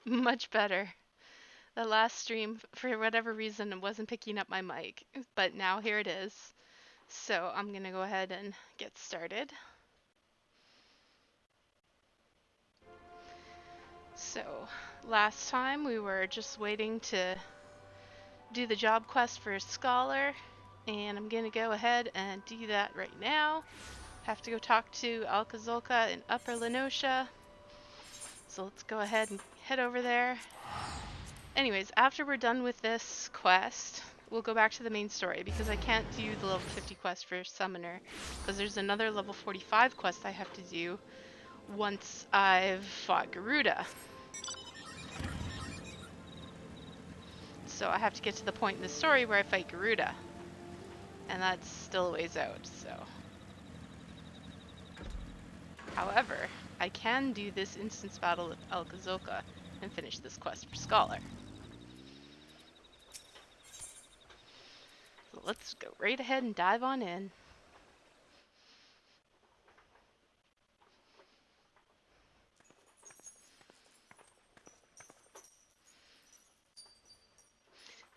Much better. The last stream, for whatever reason, it wasn't picking up my mic, but now here it is. So I'm gonna go ahead and get started. So last time we were just waiting to do the job quest for a scholar, and I'm gonna go ahead and do that right now. Have to go talk to Alcazolka in Upper Lenosha. So let's go ahead and head over there. Anyways, after we're done with this quest, we'll go back to the main story because I can't do the level 50 quest for Summoner because there's another level 45 quest I have to do once I've fought Garuda. So I have to get to the point in the story where I fight Garuda. And that's still a ways out, so. However, I can do this instance battle with Alcazolka and finish this quest for Scholar. So let's go right ahead and dive on in.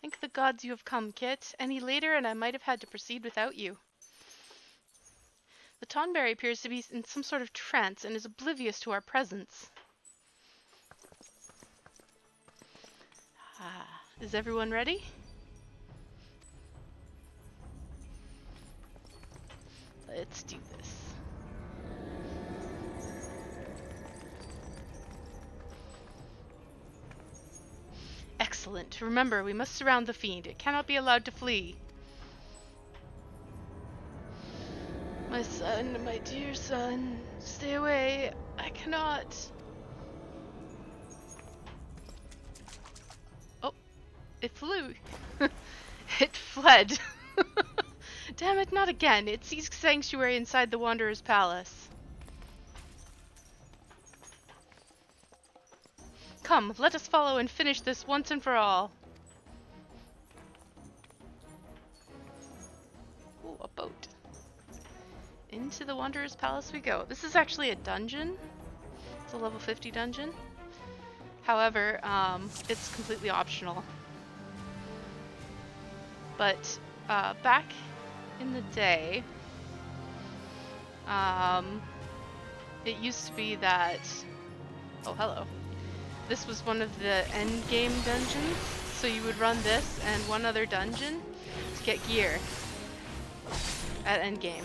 Thank the gods you have come, Kit. Any later and I might have had to proceed without you. The Tonberry appears to be in some sort of trance and is oblivious to our presence. Is everyone ready? Let's do this. Excellent. Remember, we must surround the fiend. It cannot be allowed to flee. My son, my dear son, stay away. I cannot. Oh, it flew. It fled. Damn it, not again. It seeks sanctuary inside the Wanderer's Palace. Come, let us follow and finish this once and for all. Ooh, a boat. Into the Wanderer's Palace we go. This is actually a dungeon. It's a level 50 dungeon. However, it's completely optional. But back in the day, it used to be that... Oh, hello. This was one of the end game dungeons. So you would run this and one other dungeon to get gear at end game.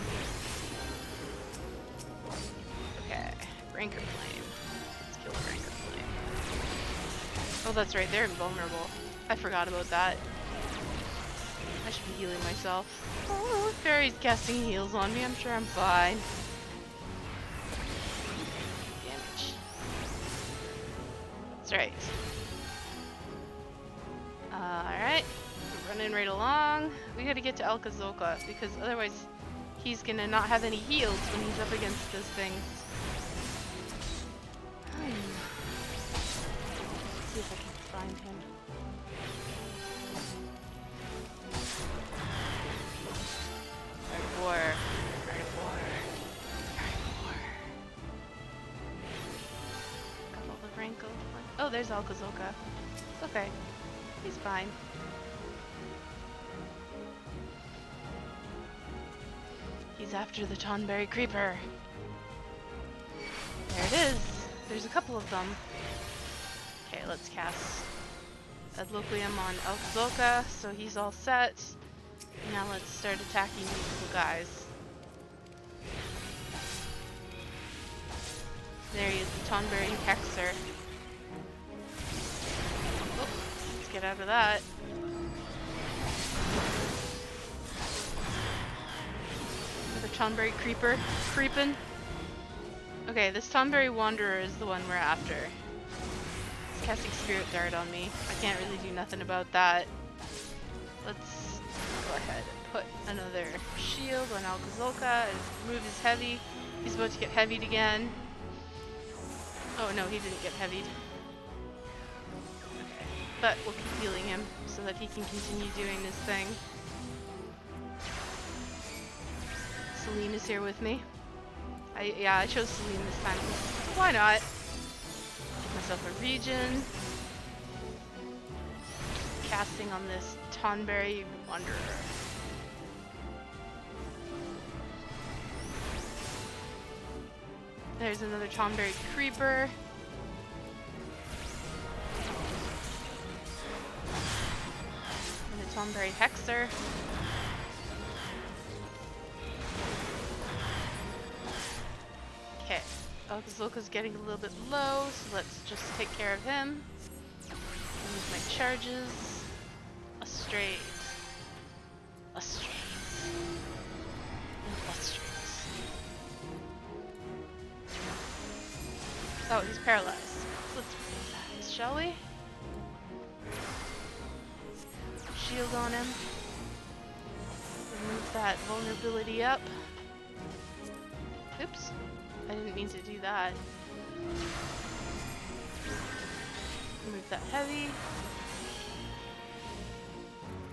Okay, Ranker Flame. Let's kill the Ranker Flame. Oh, that's right, they're invulnerable. I forgot about that. I should be healing myself. Oh, if Fairy's casting heals on me, I'm sure I'm fine. Damage. That's right. Alright. Running right along. We gotta get to Alcazolka because otherwise he's gonna not have any heals when he's up against those things. Let's see if I can find him. Heartwar. Got all the rankle. Oh, there's Alcazolka. Okay. He's fine. He's after the Tonberry Creeper. There it is. There's a couple of them. Okay, let's cast Adloquium on Alcazolka, so he's all set. Now let's start attacking these little guys. There he is, the Tonberry Hexer. Oh, let's get out of that. Another Tonberry Creeper creeping. Okay, this Tonberry Wanderer is the one we're after. He's casting Spirit Dart on me. I can't really do nothing about that. Let's go ahead and put another shield on Alcazolka. His move is heavy. He's about to get heavied again. Oh no, he didn't get heavied. Okay, but we'll keep healing him so that he can continue doing this thing. Celine is here with me. I chose Celine this time. Why not? Give myself a regen. casting on this Tonberry Wanderer. There's another Tonberry Creeper. And a Tonberry Hexer. Okay. Oh, Zulka's getting a little bit low, so let's just take care of him. Remove my charges. Astrate. Astrate. And astrate. Oh, he's paralyzed. Let's remove that, shall we? Shield on him. Remove that vulnerability up. Oops. I didn't mean to do that. Remove that heavy.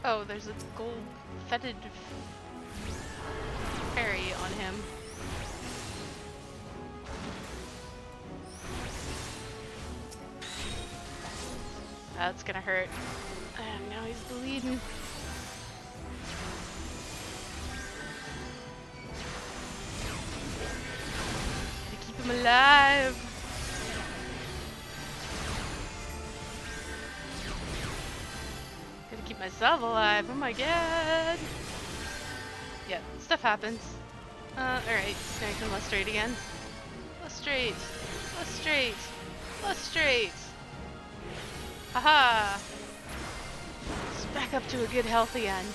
Oh, there's a gold fetid fairy on him. That's gonna hurt. And now he's bleeding. Gotta keep him alive. Gotta keep myself alive. Oh my god. Yeah, stuff happens. Alright, now I can lustrate again. Lustrate. Lustrate. Lustrate. Haha! It's back up to a good health again.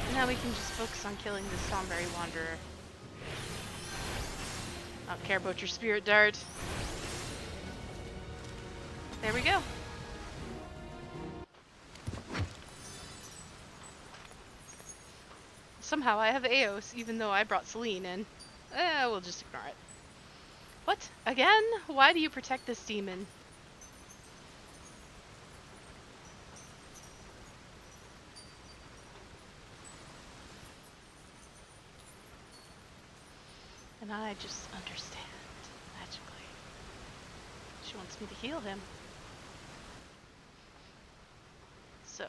And now we can just focus on killing this Tonberry Wanderer. I don't care about your spirit dart. There we go. Somehow I have Eos, even though I brought Celine in. We'll just ignore it. What? Again? Why do you protect this demon? And I just understand, magically. She wants me to heal him. So,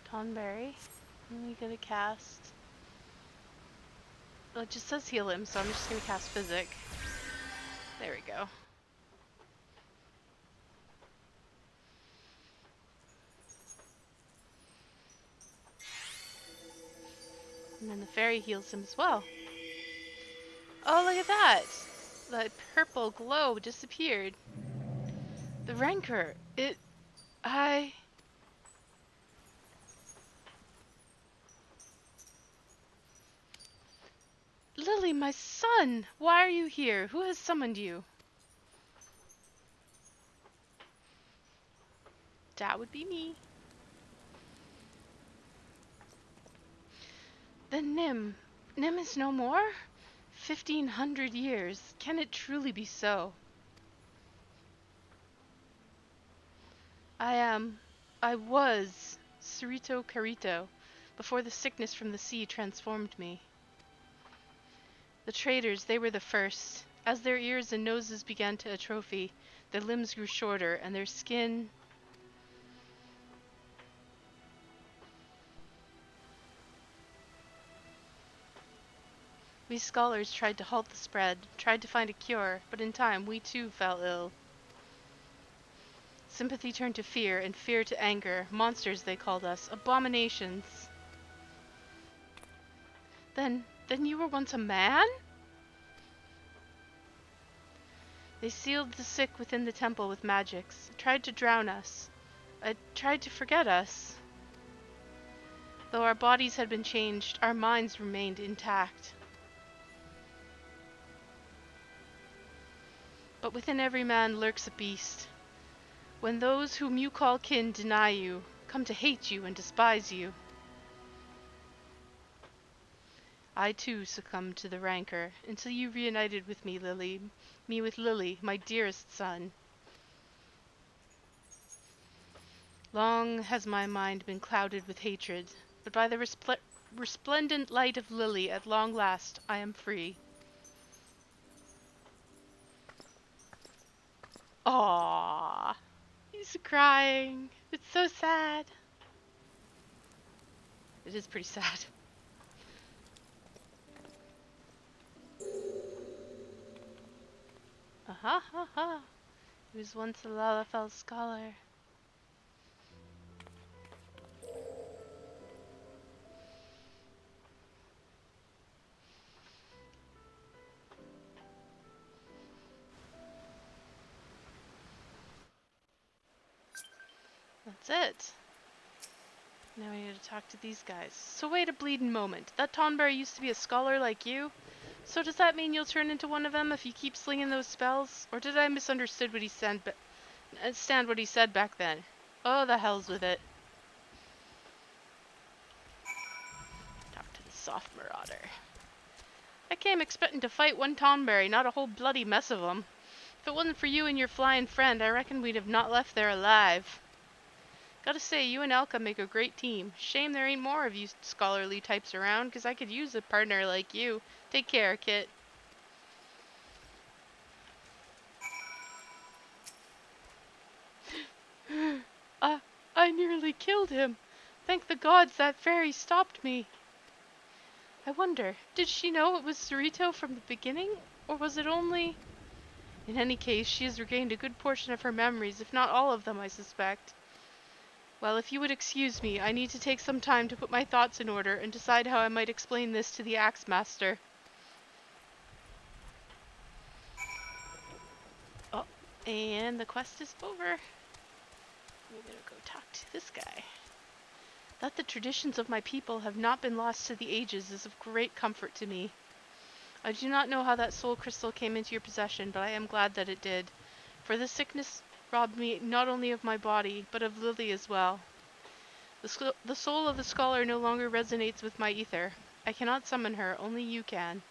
Tonberry, I'm gonna cast... Well, it just says heal him, so I'm just gonna cast Physic. There we go. And then the fairy heals him as well. Oh, look at that! The purple glow disappeared. The rancor, Lily, my son! Why are you here? Who has summoned you? That would be me. Then Nim is no more? 1500 years. Can it truly be so? I was Cerrito Carito, before the sickness from the sea transformed me. The traders, they were the first. As their ears and noses began to atrophy, their limbs grew shorter, and their skin... We scholars tried to halt the spread, tried to find a cure, but in time we too fell ill. Sympathy turned to fear, and fear to anger. Monsters, they called us. Abominations. Then you were once a man? They sealed the sick within the temple with magics, tried to drown us, tried to forget us. Though our bodies had been changed, our minds remained intact. But within every man lurks a beast. When those whom you call kin deny you, come to hate you and despise you. I too succumbed to the rancor, until you reunited with me, Lily. Me with Lily, my dearest son. Long has my mind been clouded with hatred, but by the resplendent light of Lily, at long last, I am free. Aww. He's crying. It's so sad. It is pretty sad. Aha ha ha. He was once a Lalafell scholar. That's it. Now we need to talk to these guys. So wait a bleeding moment. That Tonberry used to be a scholar like you? So does that mean you'll turn into one of them if you keep slinging those spells? Or did I misunderstood what he said stand what he said back then? Oh, the hell's with it. Talk to the soft marauder. I came expecting to fight one Tonberry, not a whole bloody mess of them. If it wasn't for you and your flying friend, I reckon we'd have not left there alive. Gotta say, you and Elka make a great team. Shame there ain't more of you scholarly types around, 'cause I could use a partner like you. Take care, Kit. uh, I nearly killed him. Thank the gods that fairy stopped me. I wonder, did she know it was Cerrito from the beginning? Or was it only... In any case, she has regained a good portion of her memories, if not all of them, I suspect. Well, if you would excuse me, I need to take some time to put my thoughts in order and decide how I might explain this to the Axe Master. Oh, and the quest is over. We're gonna go talk to this guy. That the traditions of my people have not been lost to the ages is of great comfort to me. I do not know how that soul crystal came into your possession, but I am glad that it did, for the sickness robbed me not only of my body, but of Lily as well. The soul of the scholar no longer resonates with my ether. I cannot summon her, only you can.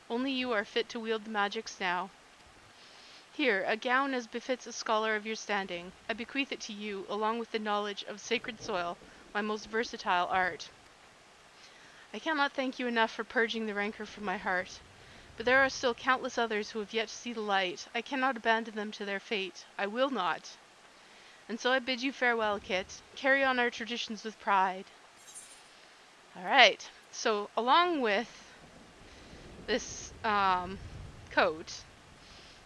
Only you are fit to wield the magics now. Here, a gown as befits a scholar of your standing. I bequeath it to you, along with the knowledge of sacred soil, my most versatile art. I cannot thank you enough for purging the rancor from my heart. But there are still countless others who have yet to see the light. I cannot abandon them to their fate. I will not. And so I bid you farewell, Kit. Carry on our traditions with pride. Alright, so along with this coat,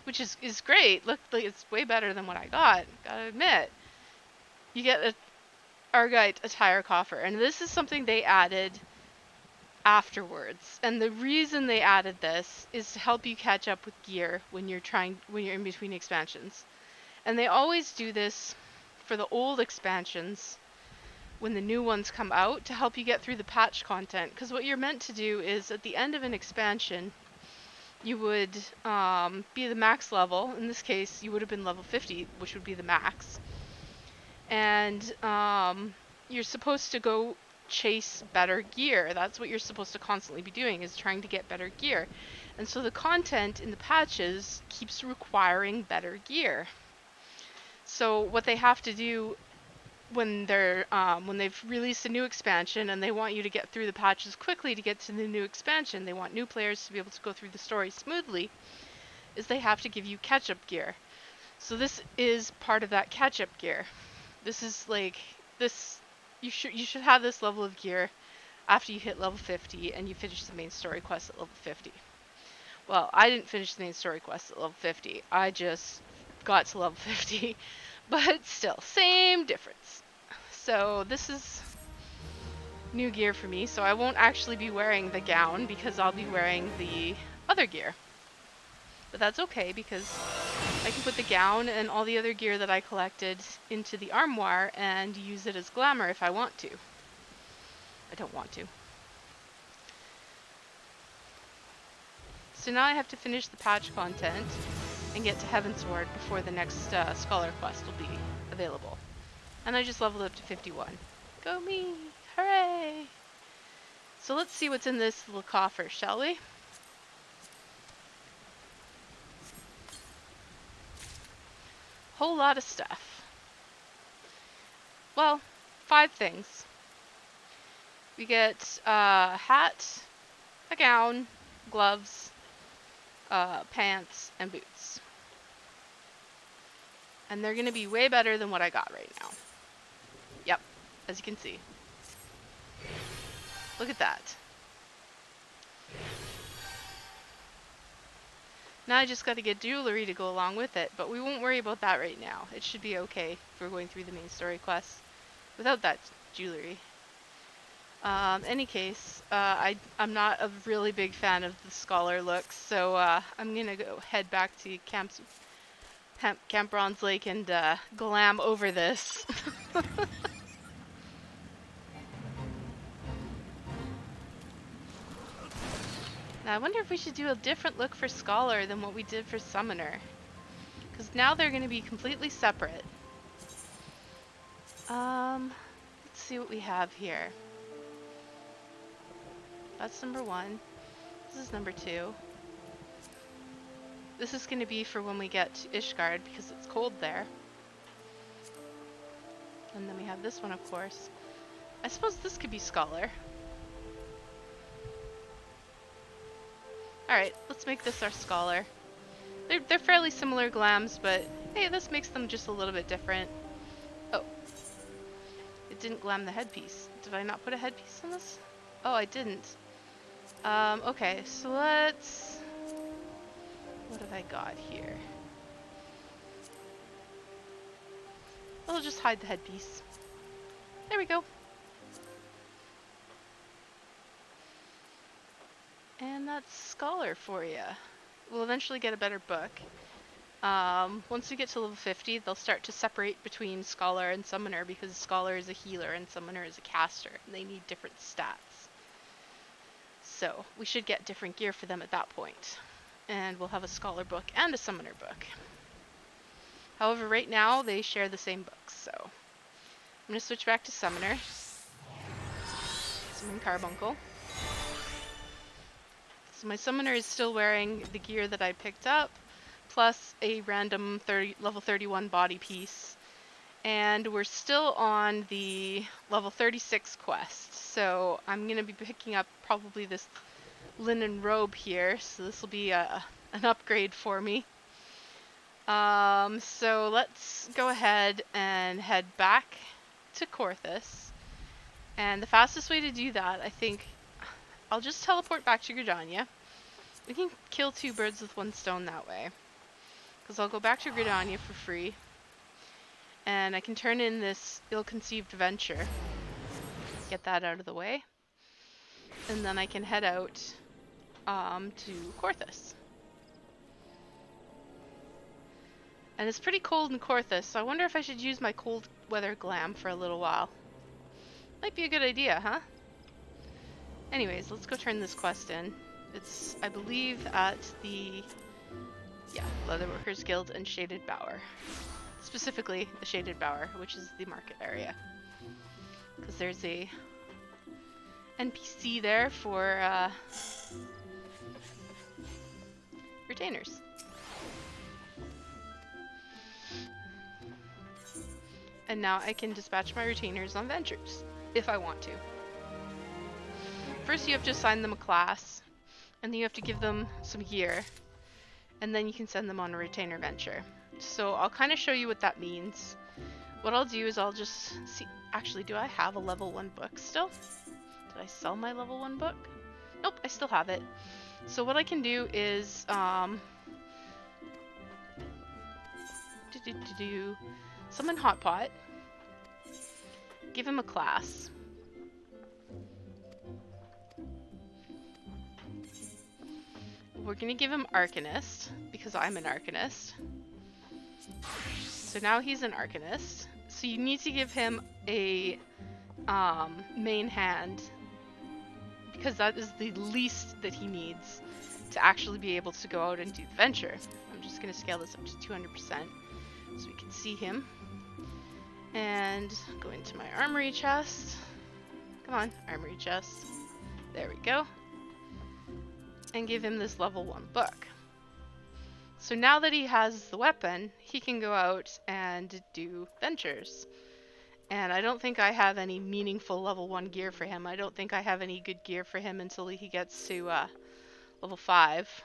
which is great. Look, like it's way better than what I got, gotta admit. You get a Argite attire coffer, and this is something they added afterwards. And the reason they added this is to help you catch up with gear when you're in between expansions. And they always do this for the old expansions when the new ones come out to help you get through the patch content. Because what you're meant to do is at the end of an expansion, you would be the max level. In this case, you would have been level 50, which would be the max. And you're supposed to go chase better gear. That's what you're supposed to constantly be doing, is trying to get better gear. And so the content in the patches keeps requiring better gear. So what they have to do when they've released a new expansion and they want you to get through the patches quickly to get to the new expansion, they want new players to be able to go through the story smoothly, is they have to give you catch-up gear. So this is part of that catch-up gear. This is like this. You should have this level of gear after you hit level 50 and you finish the main story quest at level 50. Well, I didn't finish the main story quest at level 50. I just got to level 50. But still, same difference. So this is new gear for me. So I won't actually be wearing the gown because I'll be wearing the other gear. But that's okay because I can put the gown and all the other gear that I collected into the armoire and use it as glamour if I want to. I don't want to. So now I have to finish the patch content and get to Heavensward before the next Scholar quest will be available. And I just leveled up to 51. Go me! Hooray! So let's see what's in this little coffer, shall we? Whole lot of stuff. Well, 5 things. We get a hat, a gown, gloves, pants, and boots. And they're going to be way better than what I got right now. Yep, as you can see. Look at that. Now I just got to get jewelry to go along with it, but we won't worry about that right now. It should be okay if we're going through the main story quest without that jewelry. Any case, I'm not a really big fan of the scholar looks, so I'm gonna go head back to Camp Bronze Lake and glam over this. Now I wonder if we should do a different look for Scholar than what we did for Summoner. Because now they're going to be completely separate. Let's see what we have here. That's number 1. This is number 2. This is going to be for when we get to Ishgard because it's cold there. And then we have this one, of course. I suppose this could be Scholar. Alright, let's make this our Scholar. They're fairly similar glams, but hey, this makes them just a little bit different. Oh. It didn't glam the headpiece. Did I not put a headpiece on this? Oh, I didn't. Okay, so let's... What have I got here? I'll just hide the headpiece. There we go. And that's Scholar for you. We'll eventually get a better book. Once we get to level 50, they'll start to separate between Scholar and Summoner because Scholar is a healer and Summoner is a caster, and they need different stats. So, we should get different gear for them at that point. And we'll have a Scholar book and a Summoner book. However, right now, they share the same books, so... I'm going to switch back to Summoner. Summon Carbuncle. So my Summoner is still wearing the gear that I picked up, plus a random level 31 body piece. And we're still on the level 36 quest, so I'm going to be picking up probably this linen robe here, so this will be an upgrade for me. So let's go ahead and head back to Korthus. And the fastest way to do that, I think, I'll just teleport back to Gridania. We can kill 2 birds with 1 stone that way. Because I'll go back to Gridania for free. And I can turn in this ill-conceived venture. Get that out of the way. And then I can head out to Korthus. And it's pretty cold in Korthus, so I wonder if I should use my cold weather glam for a little while. Might be a good idea, huh? Anyways, let's go turn this quest in. It's, I believe, at the, Leatherworkers Guild and Shaded Bower. Specifically, the Shaded Bower, which is the market area. Because there's a NPC there for retainers. And now I can dispatch my retainers on ventures, if I want to. First you have to assign them a class, and then you have to give them some gear, and then you can send them on a retainer venture. So I'll kind of show you what that means. What I'll do is I'll just see, actually, do I have a level 1 book still? Did I sell my level 1 book? Nope, I still have it. So what I can do is, summon Hotpot, give him a class. We're gonna give him Arcanist, because I'm an Arcanist. So now he's an Arcanist. So you need to give him a main hand, because that is the least that he needs to actually be able to go out and do the venture. I'm just gonna scale this up to 200% so we can see him. And go into my armory chest. Come on, armory chest. There we go. And give him this level 1 book. So now that he has the weapon, he can go out and do ventures. And I don't think I have any meaningful level 1 gear for him. I don't think I have any good gear for him until he gets to level 5.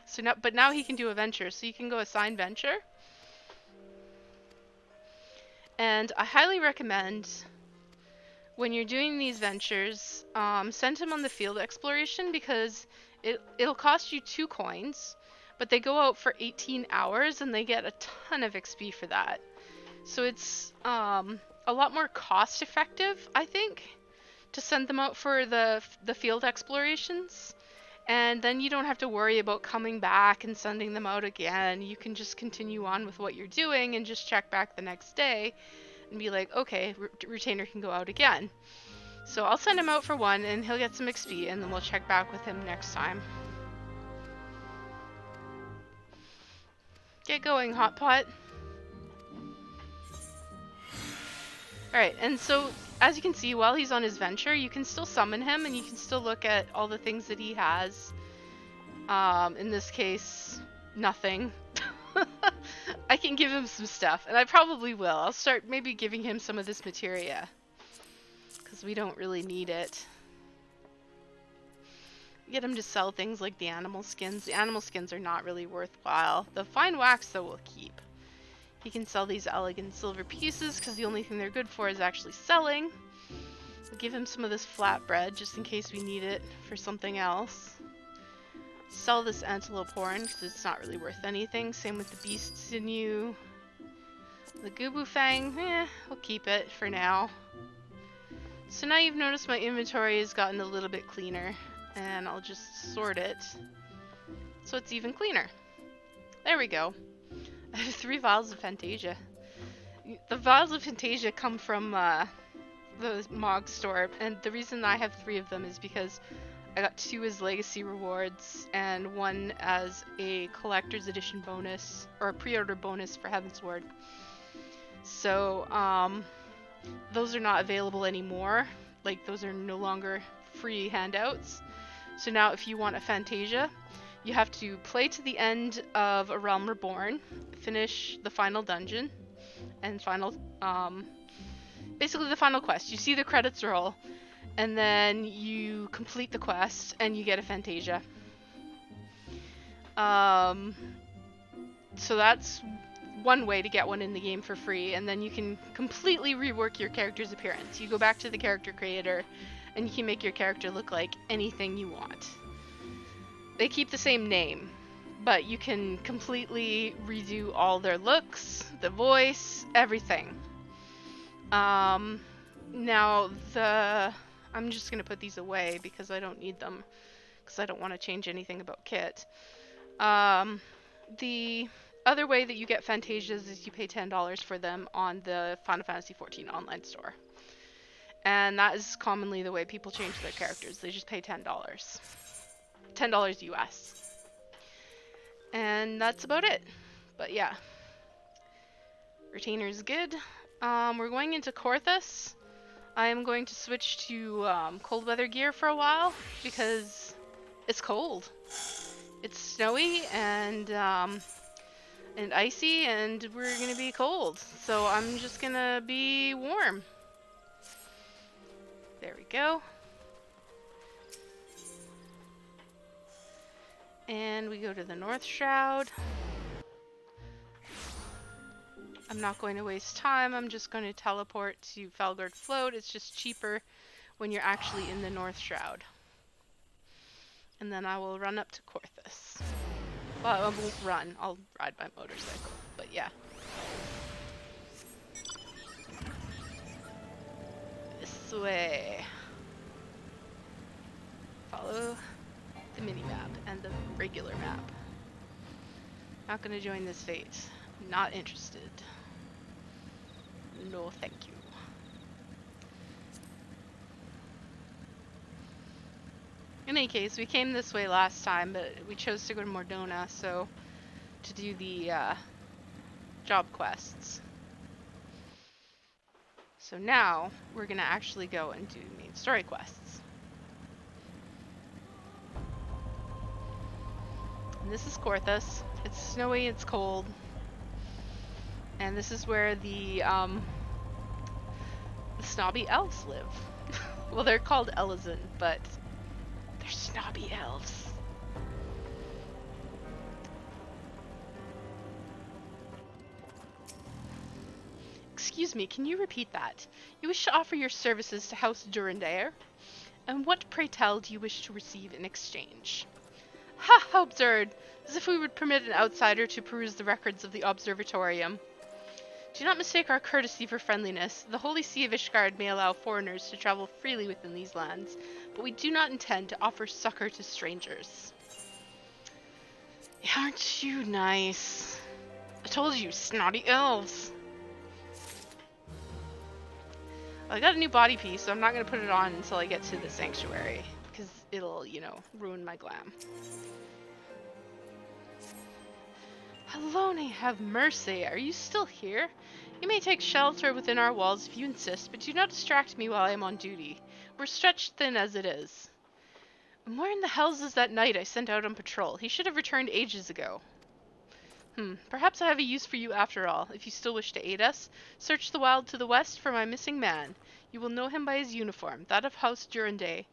So now, but now he can do a venture. So you can go assign venture. And I highly recommend when you're doing these ventures, send him on the field exploration because it'll cost you 2 coins, but they go out for 18 hours and they get a ton of XP for that. So it's a lot more cost effective, I think, to send them out for the field explorations. And then you don't have to worry about coming back and sending them out again. You can just continue on with what you're doing and just check back the next day and be like, okay, retainer can go out again. So I'll send him out for 1 and he'll get some XP and then we'll check back with him next time. Get going, Hot Pot. Alright, and so as you can see, while he's on his venture, you can still summon him and you can still look at all the things that he has. In this case, nothing. I can give him some stuff, and I probably will. I'll start maybe giving him some of this materia, because we don't really need it. Get him to sell things like the animal skins. The animal skins are not really worthwhile. The fine wax, though, we'll keep. He can sell these elegant silver pieces, because the only thing they're good for is actually selling. We'll give him some of this flatbread, just in case we need it for something else. Sell this antelope horn because it's not really worth anything. Same with the beast sinew. The Gubu Fang, we'll keep it for now. So now you've noticed my inventory has gotten a little bit cleaner, and I'll just sort it so it's even cleaner. There we go. I have 3 vials of Fantasia. The vials of Fantasia come from the Mog store, and the reason I have 3 of them is because I got 2 as legacy rewards and 1 as a collector's edition bonus, or a pre-order bonus for Heavensward. So, those are not available anymore. Like, those are no longer free handouts. So now if you want a Fantasia, you have to play to the end of A Realm Reborn, finish the final dungeon, and basically the final quest. You see the credits roll, and then you complete the quest and you get a Fantasia. So that's one way to get one in the game for free, and then you can completely rework your character's appearance. You go back to the character creator and you can make your character look like anything you want. They keep the same name, but you can completely redo all their looks, the voice, everything. Now I'm just going to put these away because I don't need them, because I don't want to change anything about Kit. The other way that you get Fantasias is you pay $10 for them on the Final Fantasy XIV online store. And that is commonly the way people change their characters. They just pay $10. $10 US. And that's about it. But yeah. Retainer's good. We're going into Korthus. I am going to switch to cold weather gear for a while because it's cold. It's snowy and icy, and we're gonna be cold. So I'm just gonna be warm. There we go. And we go to the North Shroud. I'm not going to waste time. I'm just going to teleport to Felgard Float. It's just cheaper when you're actually in the North Shroud. And then I will run up to Korthus. Well, I won't run. I'll ride my motorcycle. But yeah. This way. Follow the mini-map and the regular map. Not gonna join this fate. Not interested. No, thank you. In any case, we came this way last time, but we chose to go to Mordona, so to do the job quests. So now we're gonna actually go and do main story quests. And this is Korthus. It's snowy, it's cold. And this is where the snobby elves live. Well, they're called Elizin, but they're snobby elves. Excuse me, can you repeat that? You wish to offer your services to House Durandare? And what, pray tell, do you wish to receive in exchange? Ha! How absurd! As if we would permit an outsider to peruse the records of the Observatorium. Do not mistake our courtesy for friendliness. The Holy See of Ishgard may allow foreigners to travel freely within these lands, but we do not intend to offer succor to strangers. Aren't you nice? I told you, snotty elves! I got a new body piece, so I'm not going to put it on until I get to the sanctuary, because it'll, you know, ruin my glam. Helone, have mercy. Are you still here? You may take shelter within our walls if you insist, but do not distract me while I am on duty. We're stretched thin as it is. And where in the hells is that knight I sent out on patrol? He should have returned ages ago. Perhaps I have a use for you after all. If you still wish to aid us, search the wild to the west for my missing man. You will know him by his uniform, that of House Durandare,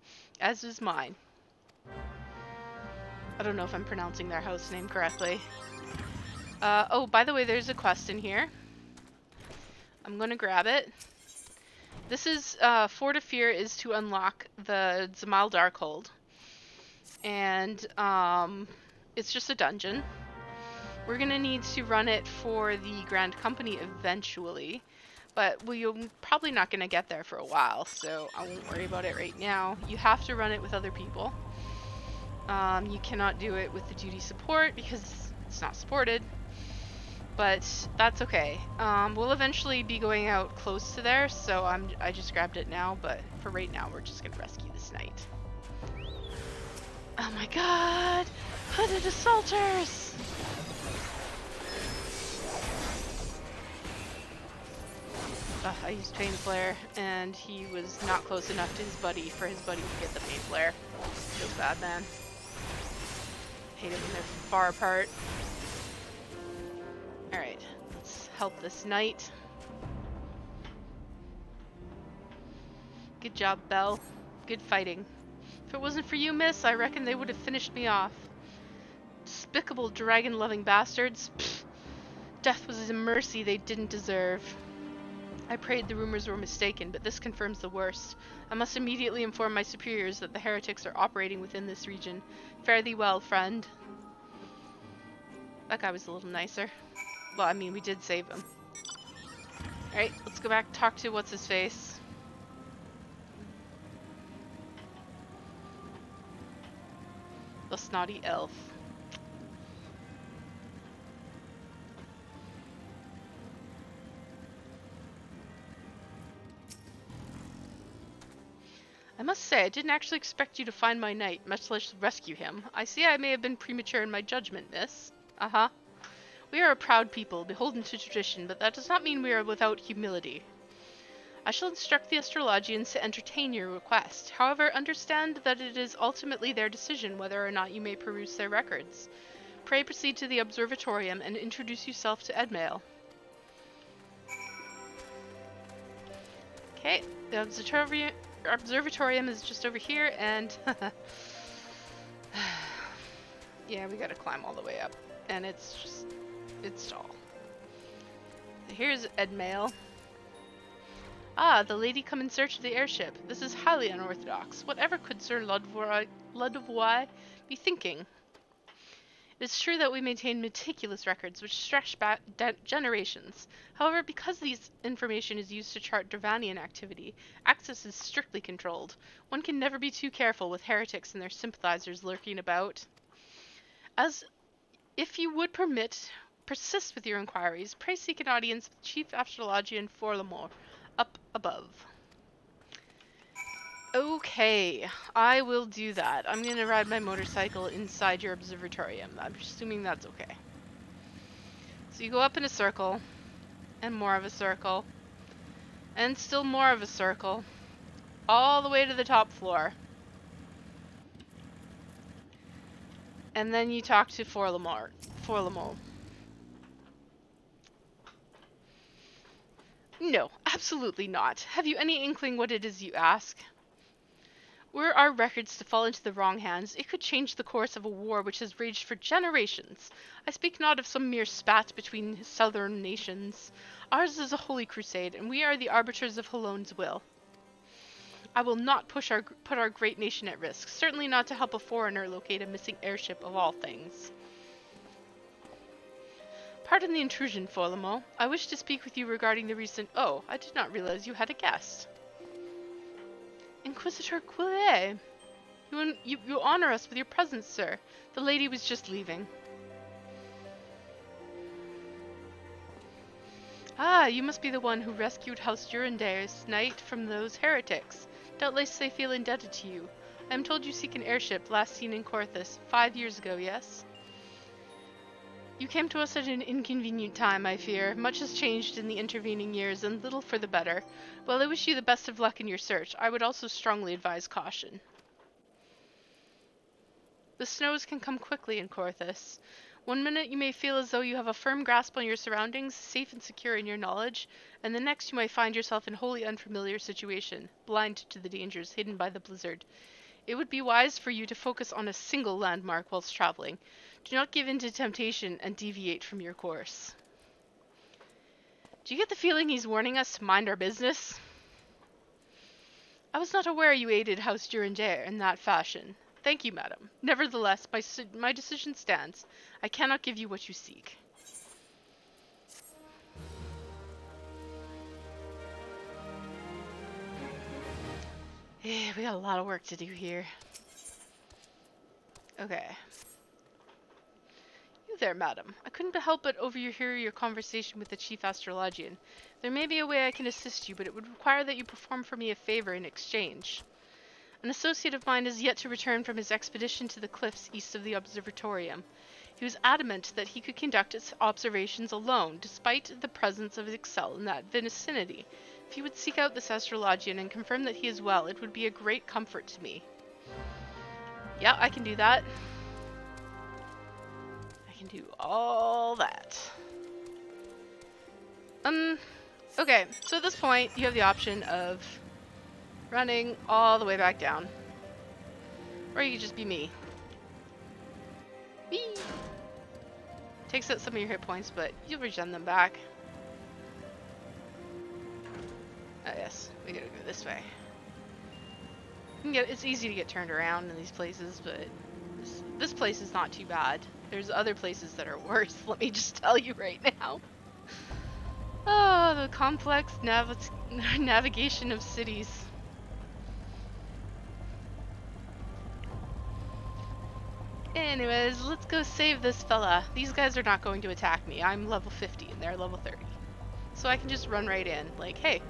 as is mine. I don't know if I'm pronouncing their house name correctly. Oh, by the way, there's a quest in here. I'm gonna grab it. This is, Fort of Fear is to unlock the Zamal Darkhold. And, it's just a dungeon. We're gonna need to run it for the Grand Company eventually, but we're probably not gonna get there for a while, so I won't worry about it right now. You have to run it with other people. You cannot do it with the duty support because it's not supported, but that's okay. We'll eventually be going out close to there, so I just grabbed it now, but for right now we're just gonna rescue this knight. Oh my god! Hooded assaulters! I used Pain Flare, and he was not close enough to his buddy for his buddy to get the Pain Flare. Feels bad, man. Hate it when they're far apart. Alright, let's help this knight. Good job, Belle. Good fighting. If it wasn't for you, miss, I reckon they would have finished me off. Despicable dragon-loving bastards. Pfft. Death was a mercy they didn't deserve. I prayed the rumors were mistaken, but this confirms the worst. I must immediately inform my superiors that the heretics are operating within this region. Fare thee well, friend. That guy was a little nicer. Well, I mean, we did save him. Alright, let's go back and talk to what's-his-face. The snotty elf. I must say, I didn't actually expect you to find my knight, much less rescue him. I see I may have been premature in my judgment, miss. Uh-huh. We are a proud people, beholden to tradition, but that does not mean we are without humility. I shall instruct the astrologians to entertain your request. However, understand that it is ultimately their decision whether or not you may peruse their records. Pray proceed to the observatorium and introduce yourself to Edmail. Okay, the observatorium is just over here, and yeah, we gotta climb all the way up, and it's tall. Here's Edmail. Ah, the lady come in search of the airship. This is highly unorthodox. Whatever could Sir Ludovois be thinking? It is true that we maintain meticulous records which stretch back generations. However, because this information is used to chart Dravanian activity, access is strictly controlled. One can never be too careful with heretics and their sympathizers lurking about. As if you would persist with your inquiries, pray seek an audience with Chief Astrologian Forlamore, up above. Okay, I will do that. I'm gonna ride my motorcycle inside your observatorium. I'm assuming that's okay. So you go up in a circle, and more of a circle, and still more of a circle, all the way to the top floor. And then you talk to Forlamore. No, absolutely not. Have you any inkling what it is you ask? Were our records to fall into the wrong hands, it could change the course of a war which has raged for generations. I speak not of some mere spat between southern nations. Ours is a holy crusade, and we are the arbiters of Halone's will. I will not put our great nation at risk, certainly not to help a foreigner locate a missing airship of all things. Pardon the intrusion, Folamo. I wish to speak with you regarding the recent— Oh, I did not realize you had a guest. Inquisitor Quillet. You honor us with your presence, sir. The lady was just leaving. Ah, you must be the one who rescued House Durandare's knight from those heretics. Doubtless they feel indebted to you. I am told you seek an airship, last seen in Corthus, 5 years ago, yes? You came to us at an inconvenient time, I fear. Much has changed in the intervening years, and little for the better. While I wish you the best of luck in your search, I would also strongly advise caution. The snows can come quickly in Corthus. One minute you may feel as though you have a firm grasp on your surroundings, safe and secure in your knowledge, and the next you might find yourself in a wholly unfamiliar situation, blind to the dangers hidden by the blizzard. It would be wise for you to focus on a single landmark whilst traveling. Do not give in to temptation and deviate from your course. Do you get the feeling he's warning us to mind our business? I was not aware you aided House Durandare in that fashion. Thank you, madam. Nevertheless, my decision stands. I cannot give you what you seek. We got a lot of work to do here. Okay. You there, madam. I couldn't help but overhear your conversation with the chief astrologian. There may be a way I can assist you, but it would require that you perform for me a favor in exchange. An associate of mine is yet to return from his expedition to the cliffs east of the observatorium. He was adamant that he could conduct its observations alone, despite the presence of Excel in that vicinity. If you would seek out this astrologian and confirm that he is well, it would be a great comfort to me. Yeah, I can do that. I can do all that. Okay, so at this point, you have the option of running all the way back down. Or you could just be me. Whee! Takes out some of your hit points, but you'll regen them back. Oh yes, we gotta go this way. It's easy to get turned around in these places, but this place is not too bad. There's other places that are worse, let me just tell you right now. Oh, the complex navigation of cities. Anyways, let's go save this fella. These guys are not going to attack me. I'm level 50 and they're level 30. So I can just run right in. Like, hey,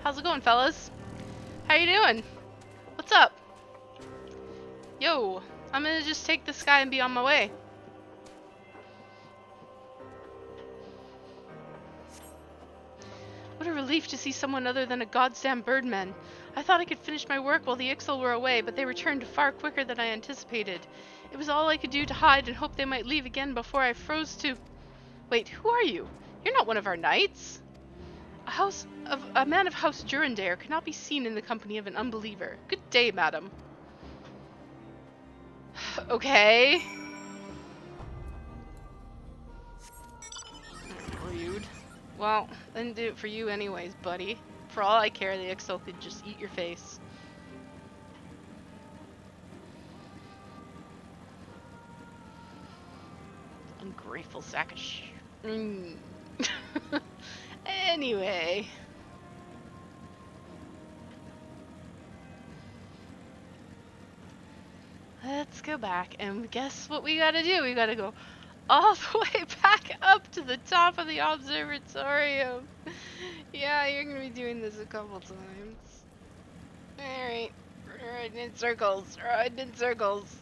how's it going, fellas? How you doing? What's up? Yo, I'm gonna just take this guy and be on my way. What a relief to see someone other than a goddamn birdman. I thought I could finish my work while the Ixal were away, but they returned far quicker than I anticipated. It was all I could do to hide and hope they might leave again before I froze to— Wait, who are you? You're not one of our knights. A man of House Durandare cannot be seen in the company of an unbeliever. Good day, madam. Okay. Rude. Well, I didn't do it for you anyways, buddy. For all I care, the Ixal could just eat your face. Ungrateful sack of sh— Anyway. Let's go back and guess what we gotta do? We gotta go all the way back up to the top of the observatorium. Yeah, you're gonna be doing this a couple times. Alright, we're riding in circles, riding in circles.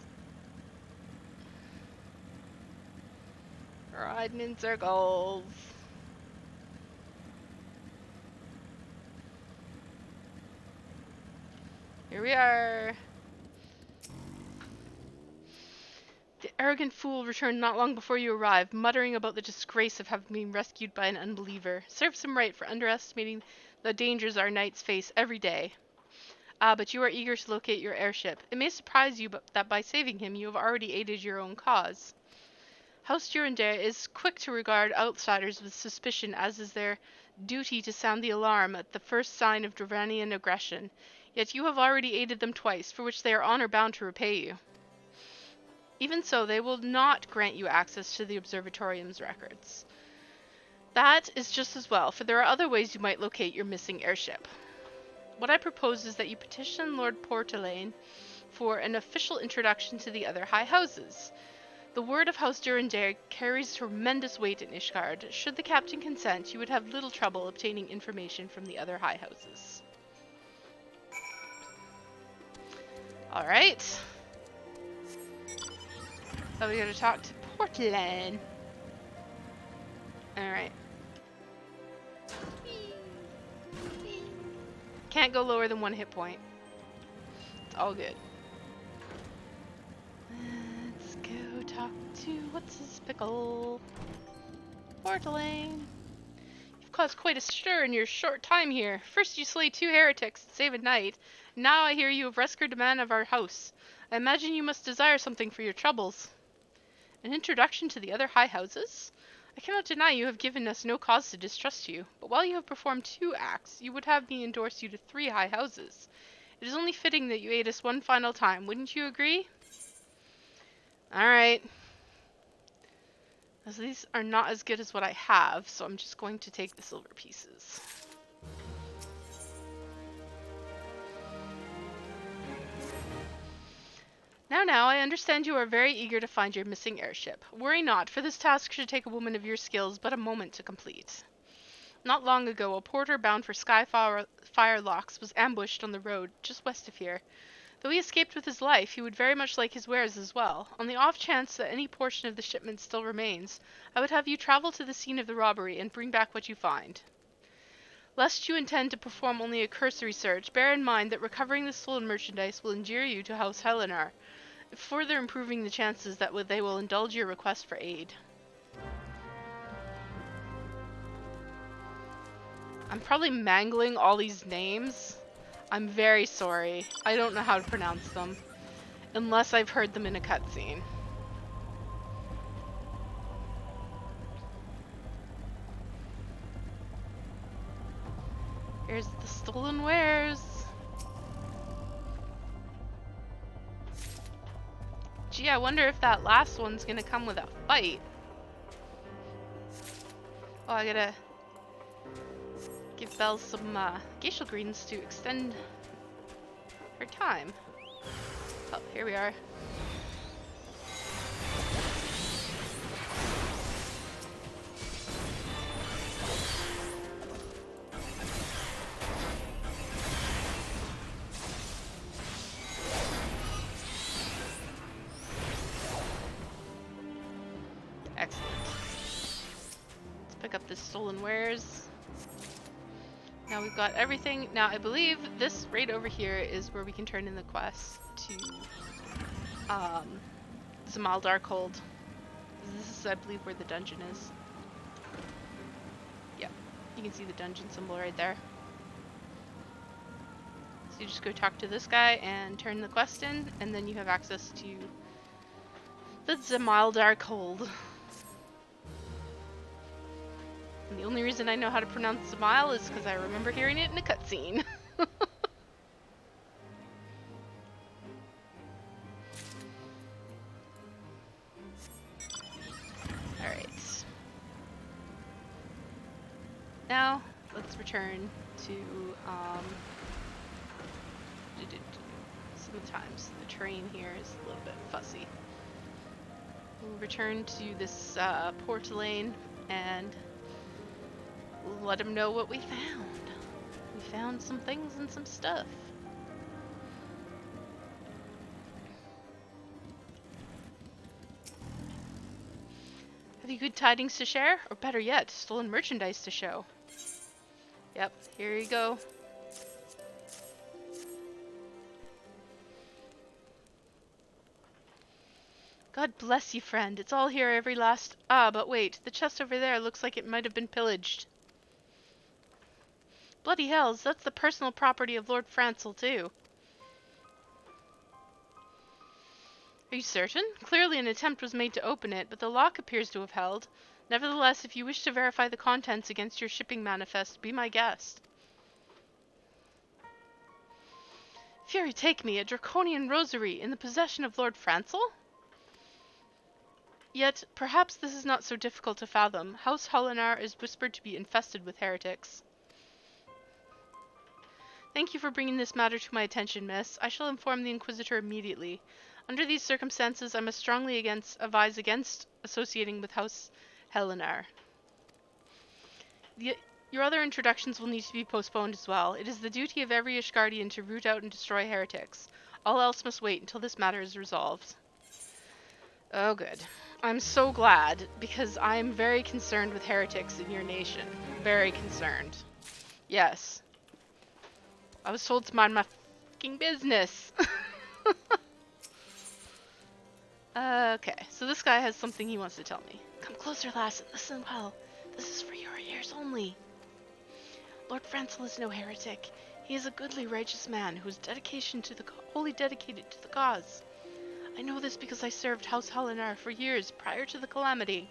Riding in circles. Here we are. The arrogant fool returned not long before you arrived, muttering about the disgrace of having been rescued by an unbeliever. Serves him right for underestimating the dangers our knights face every day. Ah, but you are eager to locate your airship. It may surprise you that by saving him, you have already aided your own cause. House Durandare is quick to regard outsiders with suspicion, as is their duty to sound the alarm at the first sign of Duranian aggression. Yet you have already aided them twice, for which they are honor-bound to repay you. Even so, they will not grant you access to the Observatorium's records. That is just as well, for there are other ways you might locate your missing airship. What I propose is that you petition Lord Portelaine for an official introduction to the other high houses. The word of House Durandare carries tremendous weight in Ishgard. Should the captain consent, you would have little trouble obtaining information from the other high houses. Alright. So we gotta talk to Portelaine. Alright. Can't go lower than 1 hit point. It's all good. Let's go talk to what's his pickle. Portelaine. You've caused quite a stir in your short time here. First you slay 2 heretics and save a knight. Now I hear you have rescued a man of our house. I imagine you must desire something for your troubles. An introduction to the other high houses? I cannot deny you have given us no cause to distrust you, but while you have performed 2 acts, you would have me endorse you to 3 high houses. It is only fitting that you aid us one final time, wouldn't you agree? Alright. As these are not as good as what I have, so I'm just going to take the silver pieces. Now, I understand you are very eager to find your missing airship. Worry not, for this task should take a woman of your skills but a moment to complete. Not long ago, a porter bound for Skyfire Locks was ambushed on the road just west of here. Though he escaped with his life, he would very much like his wares as well. On the off chance that any portion of the shipment still remains, I would have you travel to the scene of the robbery and bring back what you find. Lest you intend to perform only a cursory search, bear in mind that recovering the stolen merchandise will endear you to House Helenar, further improving the chances that they will indulge your request for aid. I'm probably mangling all these names. I'm very sorry. I don't know how to pronounce them, unless I've heard them in a cutscene. Here's the stolen wares. Gee, I wonder if that last one's gonna come with a fight. Oh, I gotta give Belle some geisha greens to extend her time. Oh, here we are. Excellent. Let's pick up this stolen wares. Now we've got everything. Now I believe this right over here is where we can turn in the quest to Zamal Darkhold. This is, I believe, where the dungeon is. Yep, you can see the dungeon symbol right there. So you just go talk to this guy and turn the quest in, and then you have access to the Zamal Darkhold. And the only reason I know how to pronounce Zamal is because I remember hearing it in a cutscene. Alright. Now, let's return to, sometimes the terrain here is a little bit fuzzy. We'll return to this, Portelaine and let him know what we found. We found some things and some stuff. Have you good tidings to share? Or better yet, stolen merchandise to show? Yep, here you go. God bless you, friend. It's all here, every last... Ah, but wait. The chest over there looks like it might have been pillaged. Bloody hells, that's the personal property of Lord Francel, too. Are you certain? Clearly an attempt was made to open it, but the lock appears to have held. Nevertheless, if you wish to verify the contents against your shipping manifest, be my guest. Fury take me, a draconian rosary in the possession of Lord Francel? Yet, perhaps this is not so difficult to fathom. House Holinar is whispered to be infested with heretics. Thank you for bringing this matter to my attention, miss. I shall inform the Inquisitor immediately. Under these circumstances, I must strongly advise against associating with House Helinar. Your other introductions will need to be postponed as well. It is the duty of every Ishgardian to root out and destroy heretics. All else must wait until this matter is resolved. Oh, good. I'm so glad, because I'm very concerned with heretics in your nation. Very concerned. Yes. I was told to mind my fucking business. Okay, so this guy has something he wants to tell me. Come closer, lass, and listen well. This is for your ears only. Lord Francel is no heretic. He is a goodly, righteous man who is wholly dedicated to the cause. I know this because I served House Holinar for years prior to the calamity.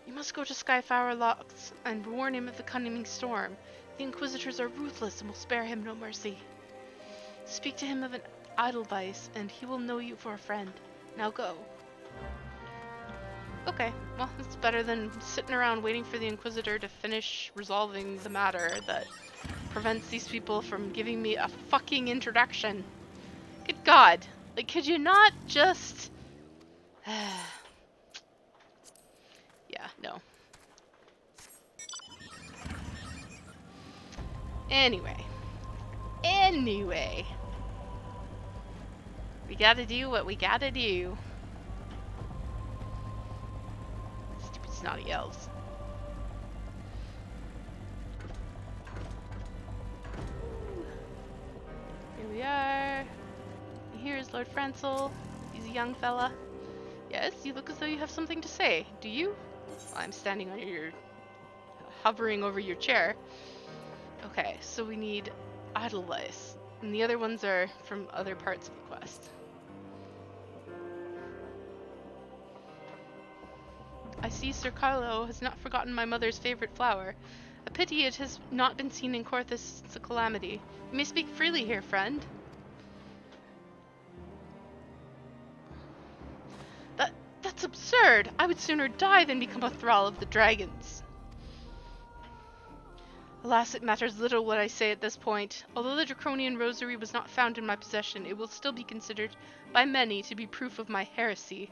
You must go to Skyfire Locks and warn him of the coming storm. The Inquisitors are ruthless and will spare him no mercy. Speak to him of an Edelweiss, and he will know you for a friend. Now go. Okay, well, it's better than sitting around waiting for the Inquisitor to finish resolving the matter that prevents these people from giving me a fucking introduction. Good God. Like, could you not just... Yeah, no. Anyway. We gotta do what we gotta do. Stupid snotty elves. Here we are. Here's Lord Francel. He's a young fella. Yes, you look as though you have something to say. Do you? Well, I'm standing on your... hovering over your chair. Okay, so we need Edelweiss. And the other ones are from other parts of the quest. I see Sir Carlo has not forgotten my mother's favorite flower. A pity it has not been seen in Corthus since the calamity. You may speak freely here, friend. That's absurd! I would sooner die than become a thrall of the dragons. Alas, it matters little what I say at this point. Although the Draconian Rosary was not found in my possession, it will still be considered by many to be proof of my heresy.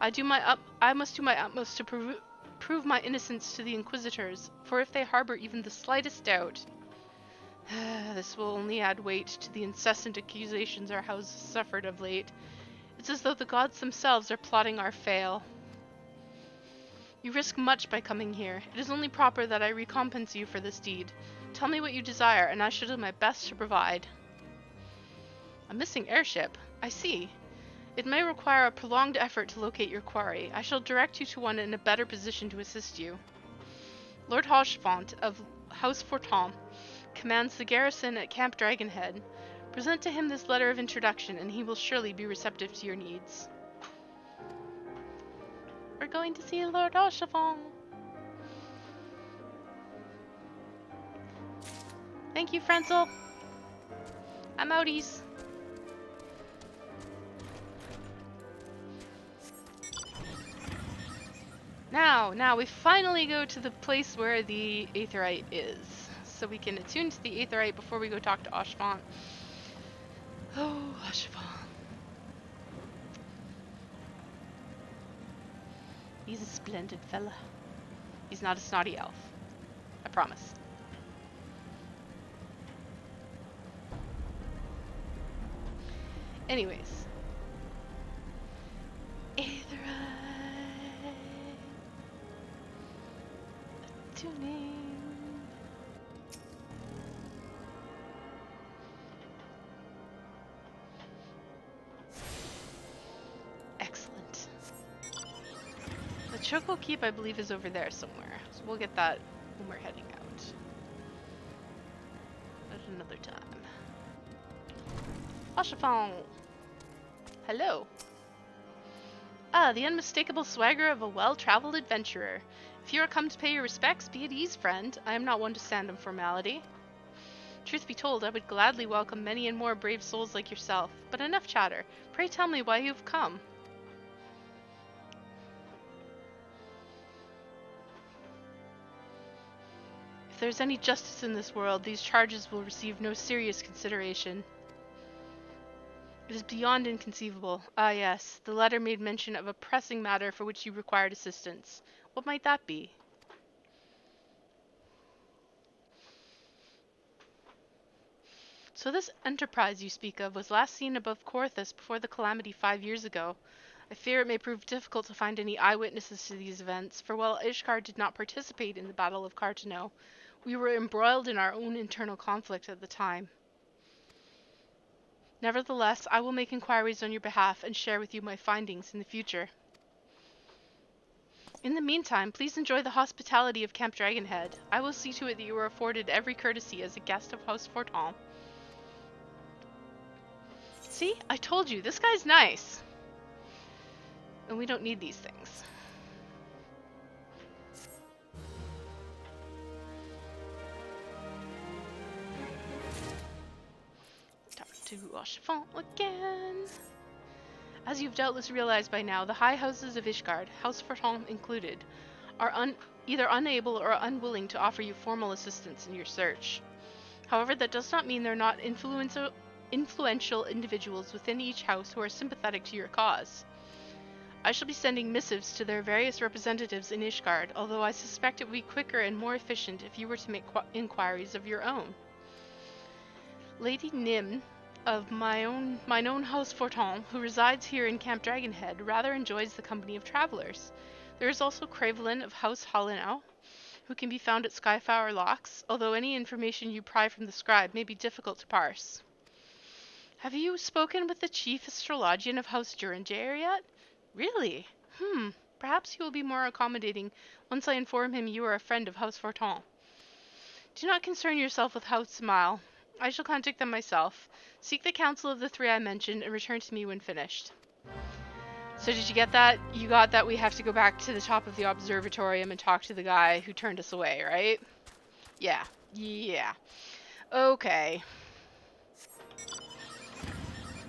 I must do my utmost to prove my innocence to the Inquisitors, for if they harbor even the slightest doubt, this will only add weight to the incessant accusations our house has suffered of late. It's as though the gods themselves are plotting our fail. You risk much by coming here. It is only proper that I recompense you for this deed. Tell me what you desire, and I shall do my best to provide. A missing airship? I see. It may require a prolonged effort to locate your quarry. I shall direct you to one in a better position to assist you. Lord Hochefont of House Forton commands the garrison at Camp Dragonhead. Present to him this letter of introduction, and he will surely be receptive to your needs. We're going to see Lord Hochefont. Thank you, Francel. I'm outies. Now we finally go to the place where the Aetheryte is. So we can attune to the Aetheryte before we go talk to Hochefont. Oh, Hochefont. He's a splendid fella. He's not a snotty elf. I promise. Anyways. Aetheryte. Tuning. Excellent. The Choco Keep, I believe, is over there somewhere. So we'll get that when we're heading out. At another time. Hochefont! Hello. Ah, the unmistakable swagger of a well-traveled adventurer. If you are come to pay your respects, be at ease, friend. I am not one to stand on formality. Truth be told, I would gladly welcome many and more brave souls like yourself. But enough chatter. Pray tell me why you've come. If there's any justice in this world, these charges will receive no serious consideration. It is beyond inconceivable. Ah yes, the letter made mention of a pressing matter for which you required assistance. What might that be? So this enterprise you speak of was last seen above Corthus before the calamity 5 years ago. I fear it may prove difficult to find any eyewitnesses to these events, for while Ishgard did not participate in the Battle of Cartano, we were embroiled in our own internal conflict at the time. Nevertheless, I will make inquiries on your behalf and share with you my findings in the future. In the meantime, please enjoy the hospitality of Camp Dragonhead. I will see to it that you are afforded every courtesy as a guest of House Forton. See? I told you, this guy's nice. And we don't need these things. Talk to Rochefort again. As you've doubtless realized by now, the high houses of Ishgard, House Forton included, are either unable or unwilling to offer you formal assistance in your search. However, that does not mean they're not influential individuals within each house who are sympathetic to your cause. I shall be sending missives to their various representatives in Ishgard, although I suspect it would be quicker and more efficient if you were to make inquiries of your own. Lady Nim of mine own House Forton, who resides here in Camp Dragonhead, rather enjoys the company of travelers. There is also Cravelin of House Hollinau, who can be found at Skyflower Locks, although any information you pry from the scribe may be difficult to parse. Have you spoken with the chief astrologian of House Durandare yet? Really? Perhaps he will be more accommodating once I inform him you are a friend of House Forton. Do not concern yourself with House Smile. I shall contact them myself. Seek the counsel of the three I mentioned and return to me when finished. So did you get that? You got that we have to go back to the top of the observatorium and talk to the guy who turned us away, right? Yeah. Yeah. Okay.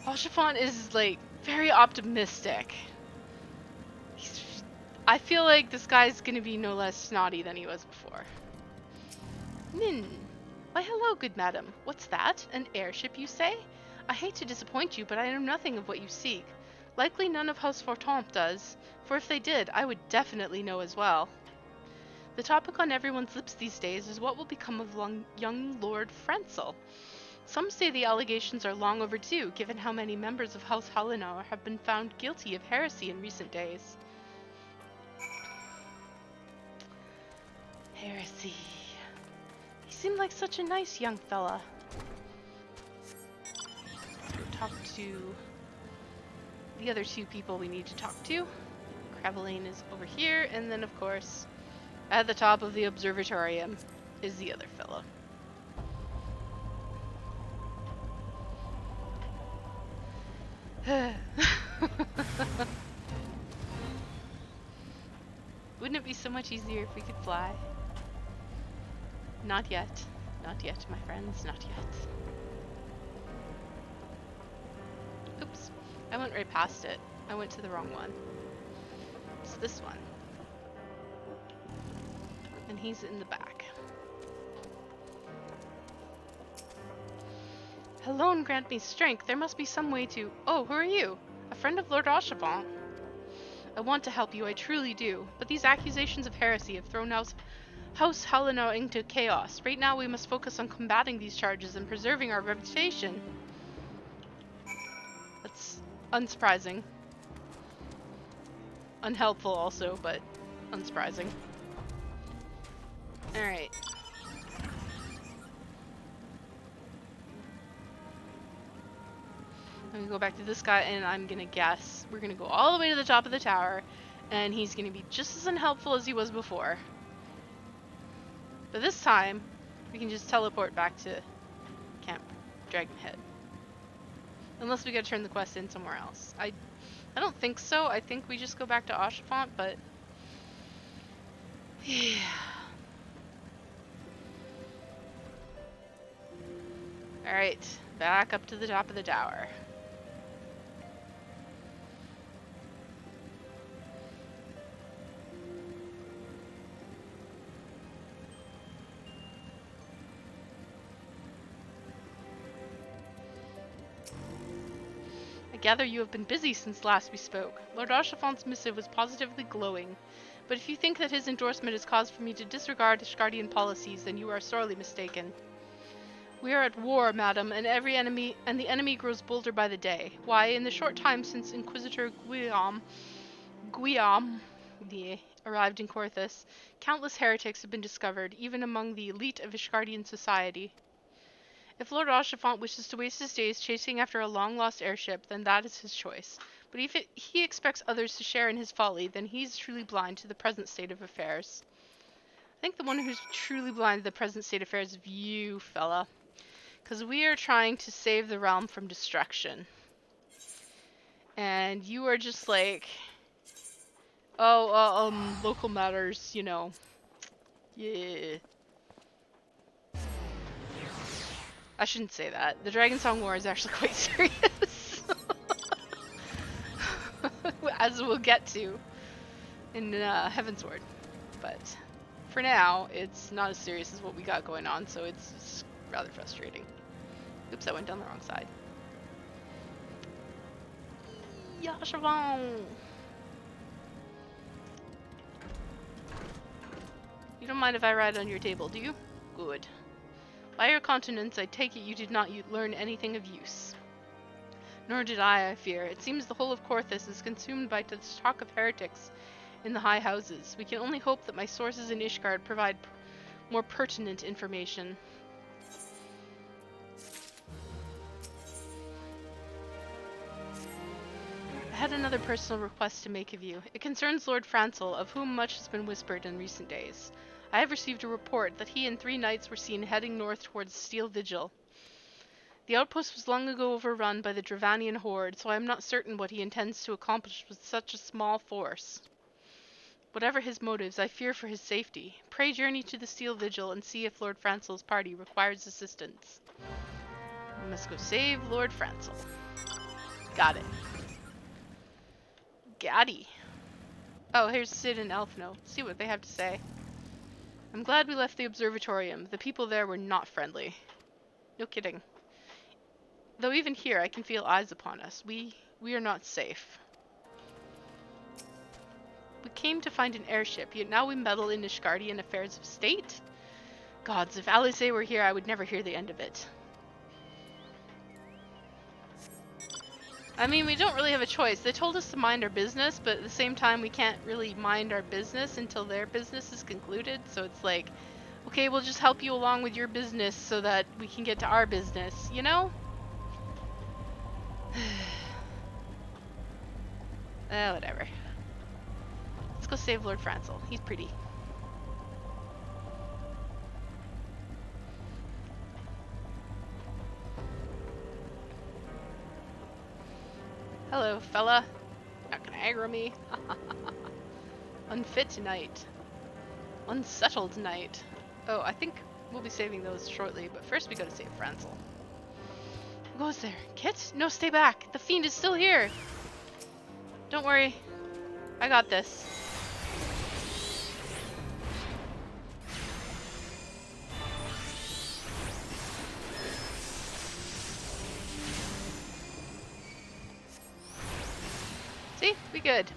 Rochefort is, like, very optimistic. I feel like this guy's gonna be no less snotty than he was before. Nin. Why, hello, good madam. What's that? An airship, you say? I hate to disappoint you, but I know nothing of what you seek. Likely none of House Forton does, for if they did, I would definitely know as well. The topic on everyone's lips these days is what will become of young Lord Francel. Some say the allegations are long overdue, given how many members of House Hollinau have been found guilty of heresy in recent days. Heresy. He seemed like such a nice young fella. Let's go talk to the other two people we need to talk to. Craveline is over here, and then of course, at the top of the observatorium is the other fellow. Wouldn't it be so much easier if we could fly? Not yet. Not yet, my friends. Not yet. Oops. I went right past it. I went to the wrong one. It's this one. And he's in the back. Alone grant me strength. There must be some way to... Oh, who are you? A friend of Lord Rochefort. I want to help you, I truly do. But these accusations of heresy have thrown House Hollinau into chaos. Right now we must focus on combating these charges and preserving our reputation. That's unsurprising. Unhelpful also, but unsurprising. Alright. I'm gonna go back to this guy, and I'm gonna guess we're gonna go all the way to the top of the tower, and he's gonna be just as unhelpful as he was before. But this time, we can just teleport back to Camp Dragonhead. Unless we gotta turn the quest in somewhere else. I don't think so. I think we just go back to Oshafont, but... Yeah. Alright, back up to the top of the tower. I gather you have been busy since last we spoke. Lord Oshafont's missive was positively glowing. But if you think that his endorsement is cause for me to disregard Ishgardian policies, then you are sorely mistaken. We are at war, madam, and the enemy grows bolder by the day. Why, in the short time since Inquisitor Guillaume arrived in Corthus, countless heretics have been discovered, even among the elite of Ishgardian society. If Lord Oshafont wishes to waste his days chasing after a long-lost airship, then that is his choice. But if he expects others to share in his folly, then he's truly blind to the present state of affairs. I think the one who's truly blind to the present state of affairs is you, fella. Because we are trying to save the realm from destruction. And you are just like... Oh, local matters, you know. Yeah. I shouldn't say that. The Dragonsong War is actually quite serious. As we'll get to in Heavensward. But for now, it's not as serious as what we got going on, so it's rather frustrating. Oops, I went down the wrong side. Yashavon! You don't mind if I ride on your table, do you? Good. By your countenance, I take it you did not learn anything of use. Nor did I fear. It seems the whole of Corthus is consumed by the talk of heretics in the high houses. We can only hope that my sources in Ishgard provide more pertinent information. I had another personal request to make of you. It concerns Lord Francel, of whom much has been whispered in recent days. I have received a report that he and 3 knights were seen heading north towards Steel Vigil. The outpost was long ago overrun by the Dravanian horde, so I am not certain what he intends to accomplish with such a small force. Whatever his motives, I fear for his safety. Pray journey to the Steel Vigil and see if Lord Francel's party requires assistance. We must go save Lord Francel. Got it. Gaddy. Oh, here's Sid and Elfno. See what they have to say. I'm glad we left the observatorium. The people there were not friendly. No kidding. Though even here, I can feel eyes upon us. We are not safe. We came to find an airship, yet now we meddle in Ishgardian affairs of state? Gods, if Alice were here, I would never hear the end of it. I mean, we don't really have a choice. They told us to mind our business, but at the same time, we can't really mind our business until their business is concluded. So it's like, okay, we'll just help you along with your business so that we can get to our business, you know? Whatever. Let's go save Lord Francel. He's pretty. Hello, fella. Not gonna aggro me. Unfit tonight. Unsettled night. Oh, I think we'll be saving those shortly, but first we gotta save Francel. Who goes there? Kit? No, stay back. The fiend is still here. Don't worry. I got this. See? We good.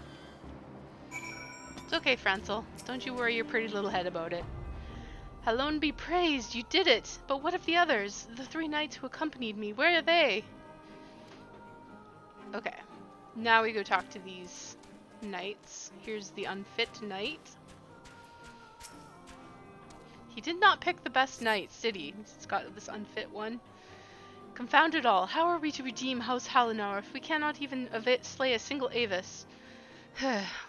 It's okay, Francel. Don't you worry your pretty little head about it. Hallowed be praised, you did it! But what of the others? The 3 knights who accompanied me, where are they? Okay. Now we go talk to these knights. Here's the unfit knight. He did not pick the best knights, did he? He's got this unfit one. Confound it all. How are we to redeem House Halinar if we cannot even slay a single Avis?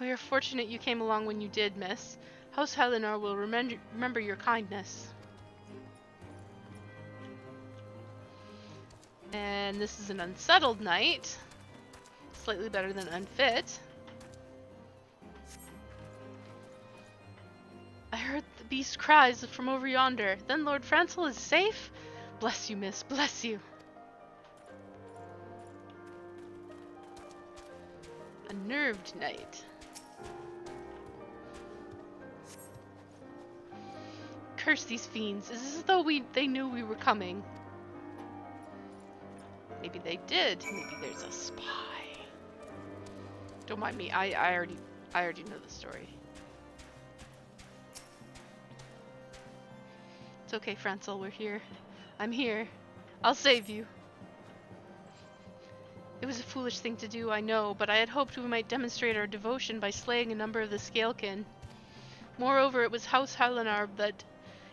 We are fortunate you came along when you did, miss. House Halinar will remember your kindness. And this is an unsettled knight. slightly better than unfit. I heard the beast cries from over yonder. Then Lord Francel is safe? Bless you, miss, bless you. A nerved knight. Curse these fiends. Is this as though they knew we were coming? Maybe they did. Maybe there's a spy. Don't mind me. I already know the story. It's okay, Francel, we're here. I'm here. I'll save you. It was a foolish thing to do, I know, but I had hoped we might demonstrate our devotion by slaying a number of the Scalekin. Moreover, it was House Helenar that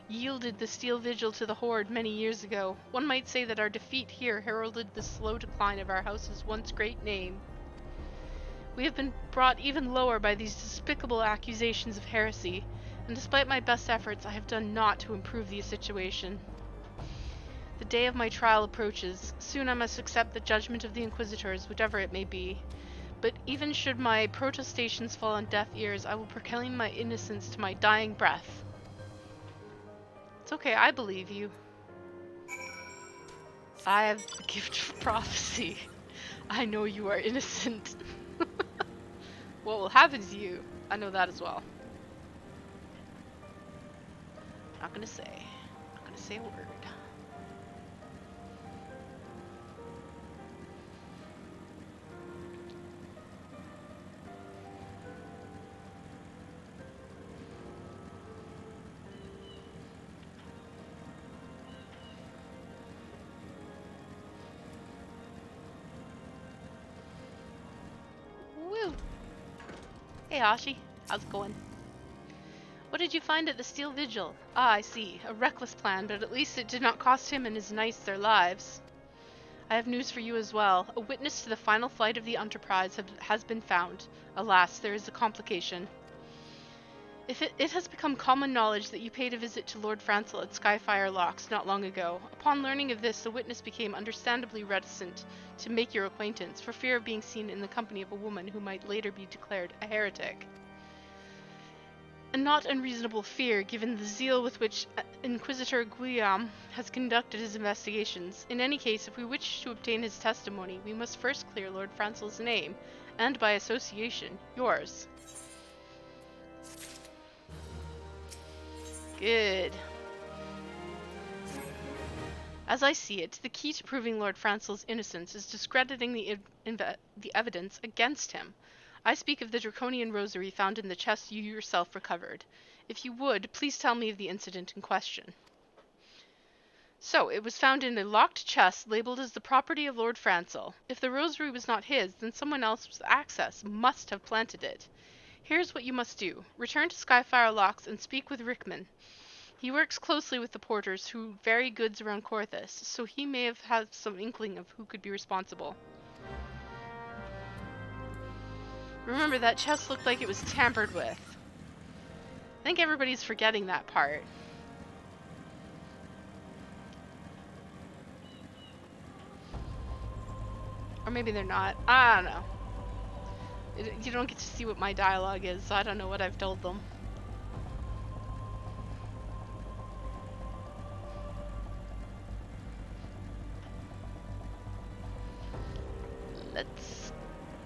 yielded the Steel Vigil to the Horde many years ago. One might say that our defeat here heralded the slow decline of our house's once great name. We have been brought even lower by these despicable accusations of heresy, and despite my best efforts, I have done naught to improve the situation. The day of my trial approaches. Soon I must accept the judgment of the Inquisitors, whatever it may be. But even should my protestations fall on deaf ears, I will proclaim my innocence to my dying breath. It's okay, I believe you. I have the gift of prophecy. I know you are innocent. What will happen to you? I know that as well. Not gonna say a word. Woo! Hey Hashi, how's it going? What did you find at the Steel Vigil? Ah, I see. A reckless plan, but at least it did not cost him and his knights their lives. I have news for you as well. A witness to the final flight of the Enterprise has been found. Alas, there is a complication. It has become common knowledge that you paid a visit to Lord Francel at Skyfire Locks not long ago. Upon learning of this, the witness became understandably reticent to make your acquaintance, for fear of being seen in the company of a woman who might later be declared a heretic. A not unreasonable fear, given the zeal with which Inquisitor Guillaume has conducted his investigations. In any case, if we wish to obtain his testimony, we must first clear Lord Francel's name, and by association, yours. Good. As I see it, the key to proving Lord Francel's innocence is discrediting the evidence against him. I speak of the draconian rosary found in the chest you yourself recovered. If you would, please tell me of the incident in question. So, it was found in a locked chest labeled as the property of Lord Francel. If the rosary was not his, then someone else with access must have planted it. Here's what you must do. Return to Skyfire Locks and speak with Rickman. He works closely with the porters who vary goods around Corthus, so he may have had some inkling of who could be responsible. Remember, that chest looked like it was tampered with. I think everybody's forgetting that part. Or maybe they're not. I don't know. You don't get to see what my dialogue is, so I don't know what I've told them. Let's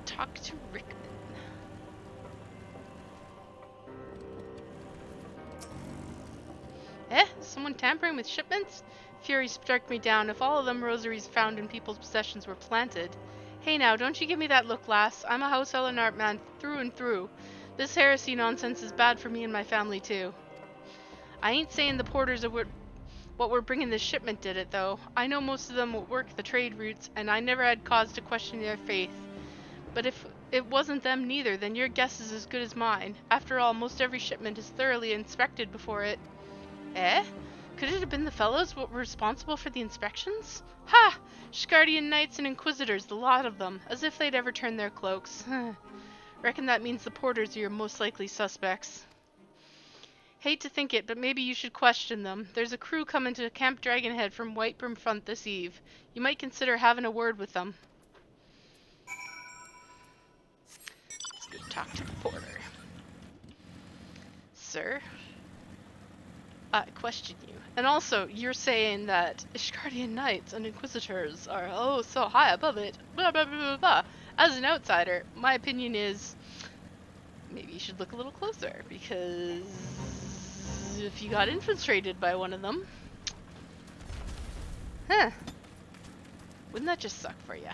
talk to Rickman. Someone tampering with shipments? Fury struck me down. If all of them rosaries found in people's possessions were planted. Hey now, don't you give me that look, lass. I'm a House Elenart man through and through. This heresy nonsense is bad for me and my family too. I ain't saying the porters of what were bringing this shipment did it, though. I know most of them will work the trade routes, and I never had cause to question their faith. But if it wasn't them neither, then your guess is as good as mine. After all, most every shipment is thoroughly inspected before it... Could it have been the fellows what were responsible for the inspections? Ha! Shkardian knights and inquisitors, the lot of them, as if they'd ever turn their cloaks. Reckon that means the porters are your most likely suspects. Hate to think it, but maybe you should question them. There's a crew coming to Camp Dragonhead from Whitebrim Front this eve. You might consider having a word with them. talk to the porter. Sir, I question you. And also, you're saying that Ishgardian knights and inquisitors are oh so high above it. Blah blah blah blah blah. As an outsider, my opinion is maybe you should look a little closer, because if you got infiltrated by one of them, huh? Wouldn't that just suck for you?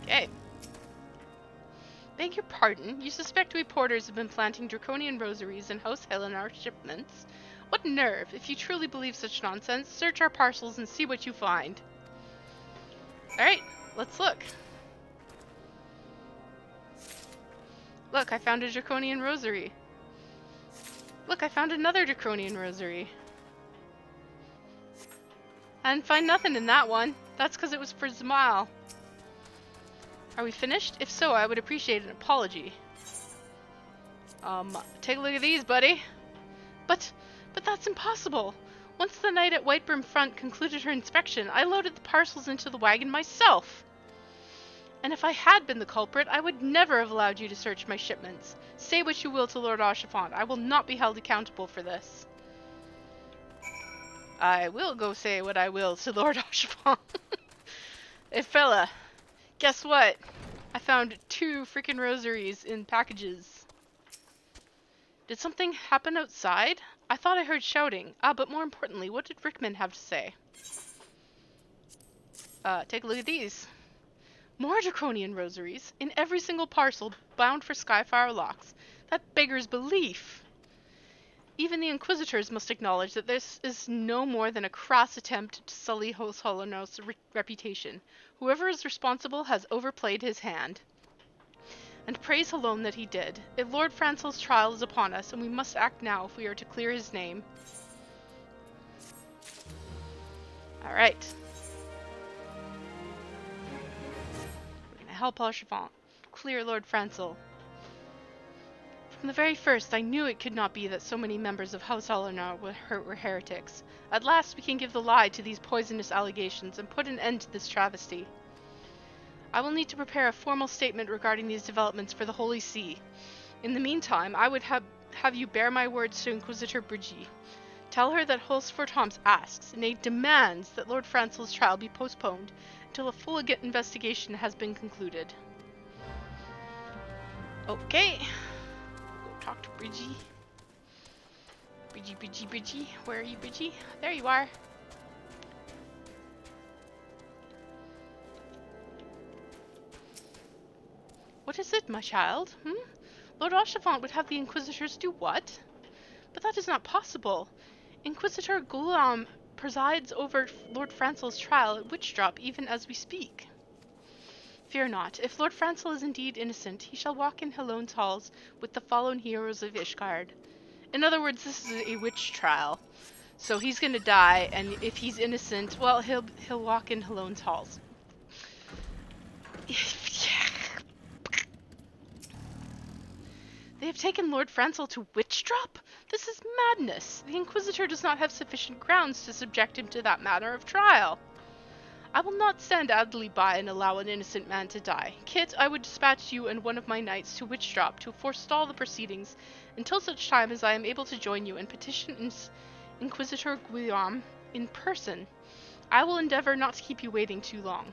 Okay. Beg your pardon, you suspect we porters have been planting draconian rosaries in House Helenar shipments? What nerve! If you truly believe such nonsense, search our parcels and see what you find. Alright, let's look. Look, I found a draconian rosary. Look, I found another draconian rosary. I didn't find nothing in that one. That's because it was for Zmal. Are we finished? If so, I would appreciate an apology. Take a look at these, buddy. But that's impossible. Once the knight at Whitebrim Front concluded her inspection, I loaded the parcels into the wagon myself. And if I had been the culprit, I would never have allowed you to search my shipments. Say what you will to Lord Oshafont. I will not be held accountable for this. I will go say what I will to Lord Oshafont. Hey fella, guess what? I found 2 freaking rosaries in packages. Did something happen outside? I thought I heard shouting. But more importantly, what did Rickman have to say? Take a look at these. More draconian rosaries in every single parcel bound for Skyfire locks. That beggars belief. Even the Inquisitors must acknowledge that this is no more than a crass attempt to sully House Holonaut's reputation. Whoever is responsible has overplayed his hand. And praise alone that he did. Lord Francel's trial is upon us, and we must act now if we are to clear his name. Alright. We're gonna help Oshafont clear Lord Francel. From the very first, I knew it could not be that so many members of House Holonaut were heretics. At last we can give the lie to these poisonous allegations and put an end to this travesty. I will need to prepare a formal statement regarding these developments for the Holy See. In the meantime, I would have you bear my words to Inquisitor Brigitte. Tell her that Holsford Holmes asks, nay demands, that Lord Francel's trial be postponed until a full investigation has been concluded. Okay. Go talk to Brigitte. Brigitte. Where are you, Brigitte? There you are. What is it, my child? Lord Oshafont would have the Inquisitors do what? But that is not possible. Inquisitor Guillaume presides over Lord Francel's trial at Witchdrop even as we speak. Fear not. If Lord Francel is indeed innocent, he shall walk in Helone's halls with the fallen heroes of Ishgard. In other words, this is a witch trial. So he's gonna die, and if he's innocent, well, he'll walk in Helone's halls. They have taken Lord Francel to Witchdrop? This is madness. The Inquisitor does not have sufficient grounds to subject him to that manner of trial. I will not stand idly by and allow an innocent man to die. Kit, I would dispatch you and one of my knights to Witchdrop to forestall the proceedings until such time as I am able to join you and petition Inquisitor Guillaume in person. I will endeavor not to keep you waiting too long.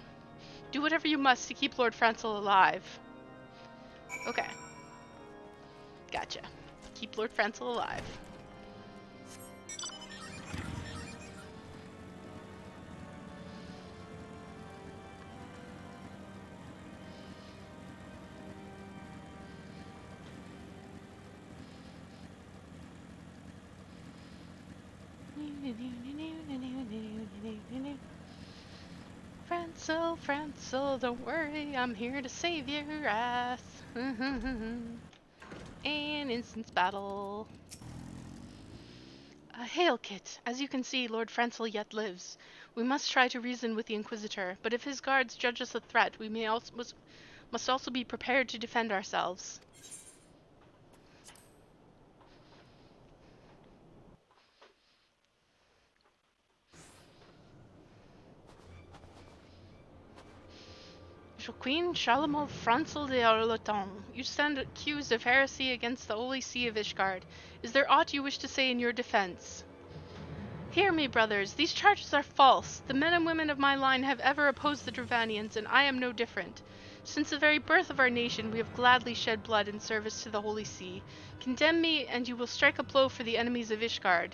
Do whatever you must to keep Lord Francel alive. Okay. Gotcha. Keep Lord Francel alive. Francel, don't worry, I'm here to save your ass. An instance battle. Hail, Kit. As you can see, Lord Francel yet lives. We must try to reason with the Inquisitor, but if his guards judge us a threat, we must also be prepared to defend ourselves. Queen Charlemagne Francel de Arleton, you stand accused of heresy against the Holy See of Ishgard. Is there aught you wish to say in your defense? Hear me, brothers. These charges are false. The men and women of my line have ever opposed the Dravanians, and I am no different. Since the very birth of our nation, we have gladly shed blood in service to the Holy See. Condemn me, and you will strike a blow for the enemies of Ishgard.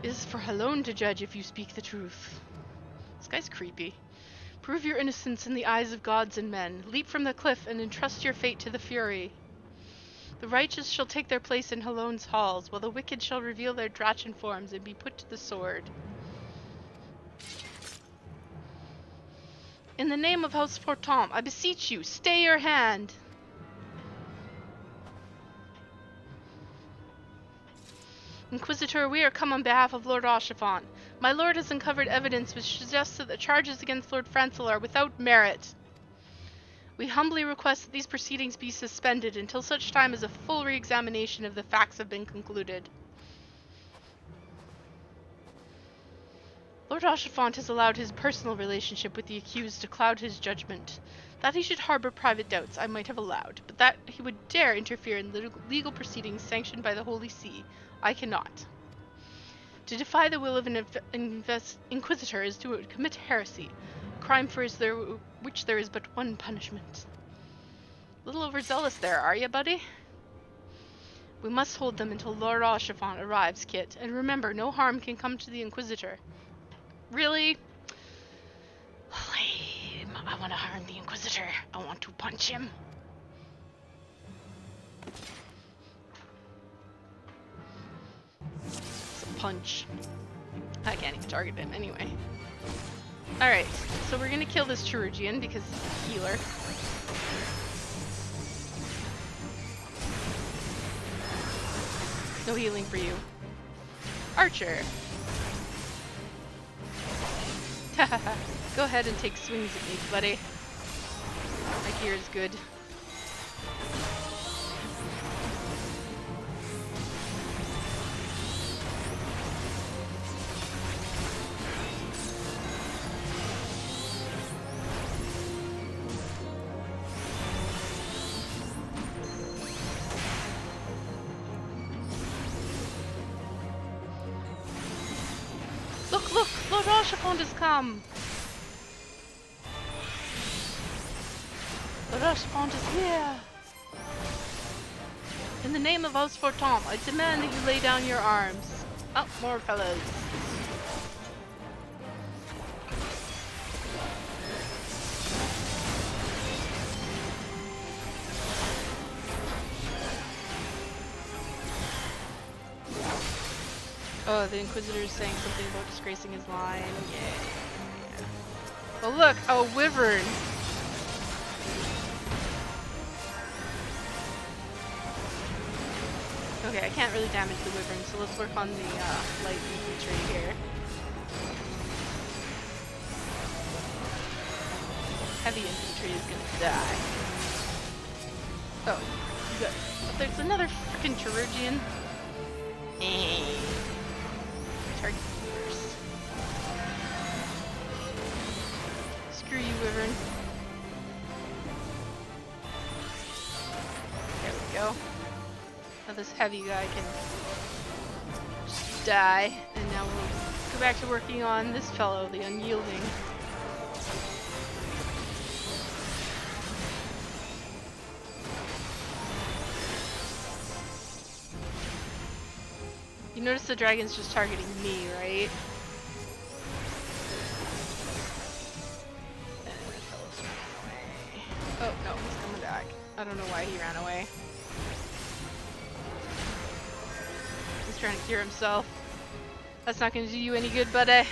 It is for alone to judge if you speak the truth. This guy's creepy. Prove your innocence in the eyes of gods and men. Leap from the cliff and entrust your fate to the Fury. The righteous shall take their place in Halone's halls, while the wicked shall reveal their Drachen forms and be put to the sword. In the name of House Portant, I beseech you, stay your hand! Inquisitor, we are come on behalf of Lord Oshafon. My lord has uncovered evidence which suggests that the charges against Lord Francel are without merit. We humbly request that these proceedings be suspended until such time as a full re-examination of the facts have been concluded. Lord Oshafont has allowed his personal relationship with the accused to cloud his judgment. That he should harbor private doubts I might have allowed, but that he would dare interfere in legal proceedings sanctioned by the Holy See, I cannot. To defy the will of an inquisitor is to commit heresy, a crime for which there is but one punishment. A little overzealous there, are you, buddy? We must hold them until Lord Oshafont arrives, Kit, and remember, no harm can come to the Inquisitor. Really? Lame. I want to harm the Inquisitor. I want to punch him. It's a punch. I can't even target him anyway. Alright, so we're gonna kill this Chirurgian because he's a healer. No healing for you. Archer! Go ahead and take swings at me, buddy. My gear is good. Look! Lord Oshafont has come! Lord Oshafont is here! In the name of House Fortemps, I demand that you lay down your arms. Oh, more fellows. Oh, the Inquisitor is saying something about disgracing his line. Yeah. Oh look, a wyvern! Okay, I can't really damage the wyvern, so let's work on the light infantry here. Heavy infantry is gonna die. Oh, good. But there's another freaking Chirurgian. Target first. Screw you, wyvern. There we go. Now this heavy guy can just die, and now we'll go back to working on this fellow, the unyielding. You notice the dragon's just targeting me, right? And this fellow's running away. Oh no, he's coming back. I don't know why he ran away. He's trying to cure himself. That's not going to do you any good, buddy.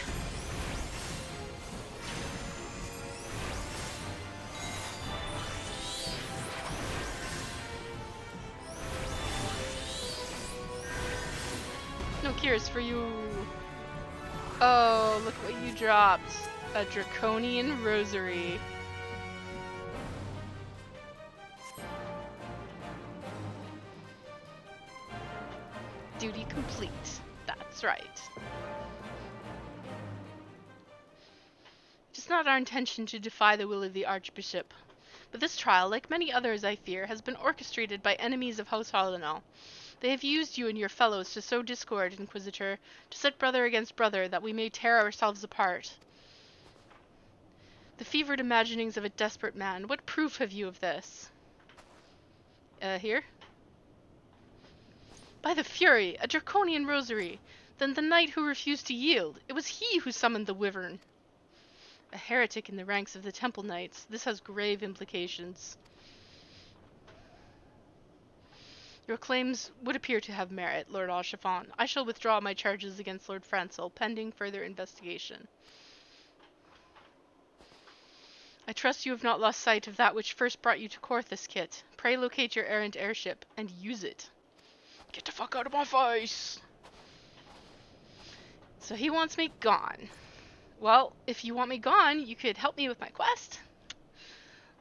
No cures for you. Oh, look what you dropped. A draconian rosary. Duty complete. That's right. Just not our intention to defy the will of the Archbishop. But this trial, like many others I fear, has been orchestrated by enemies of House Harlanel. They have used you and your fellows to sow discord, Inquisitor, to set brother against brother, that we may tear ourselves apart. The fevered imaginings of a desperate man. What proof have you of this? Here? By the Fury, a draconian rosary. Then the knight who refused to yield. It was he who summoned the wyvern. A heretic in the ranks of the Temple Knights. This has grave implications. Your claims would appear to have merit, Lord Auchiffant. I shall withdraw my charges against Lord Francel, pending further investigation. I trust you have not lost sight of that which first brought you to Corthus, Kit. Pray locate your errant airship, and use it. Get the fuck out of my face! So he wants me gone. Well, if you want me gone, you could help me with my quest.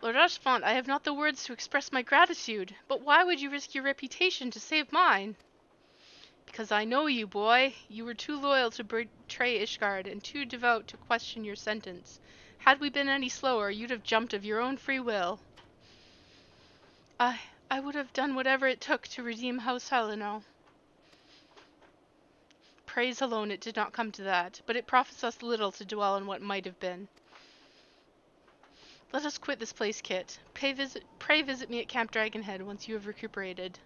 Lord Auchiffant, I have not the words to express my gratitude, but why would you risk your reputation to save mine? Because I know you, boy. You were too loyal to betray Ishgard, and too devout to question your sentence. Had we been any slower, you'd have jumped of your own free will. I would have done whatever it took to redeem House Harlanel. Praise alone it did not come to that, but it profits us little to dwell on what might have been. Let us quit this place, Kit. Pray visit me at Camp Dragonhead once you have recuperated.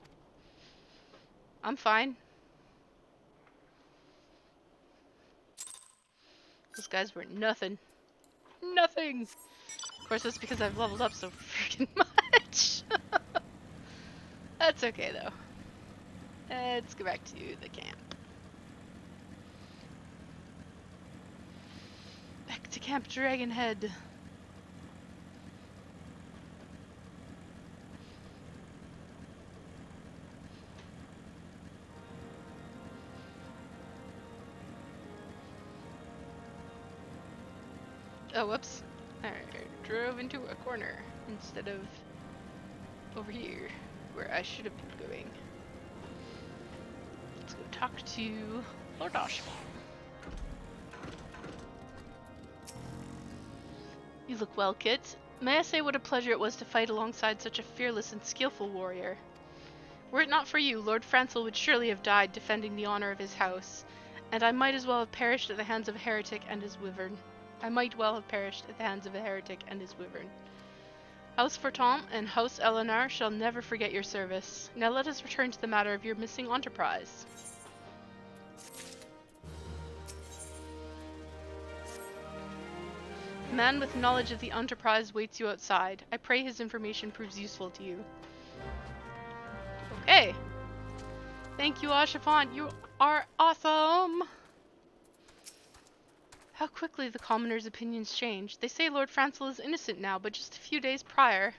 I'm fine. Those guys were nothing. Nothing! Of course, that's because I've leveled up so freaking much. That's okay, though. Let's go back to the camp. Back to Camp Dragonhead. Oh, whoops. I drove into a corner instead of over here, where I should have been going. Let's go talk to Lord Auchiffant. You look well, Kit. May I say what a pleasure it was to fight alongside such a fearless and skillful warrior? Were it not for you, Lord Francel would surely have died defending the honor of his house, and I might as well have perished at the hands of a heretic and his wyvern. House Forton and House Eleanor shall never forget your service. Now let us return to the matter of your missing enterprise. A man with knowledge of the enterprise waits you outside. I pray his information proves useful to you. Okay. Thank you, Auchiffant. You are awesome! How quickly the commoners' opinions change. They say Lord Francel is innocent now, but just a few days prior.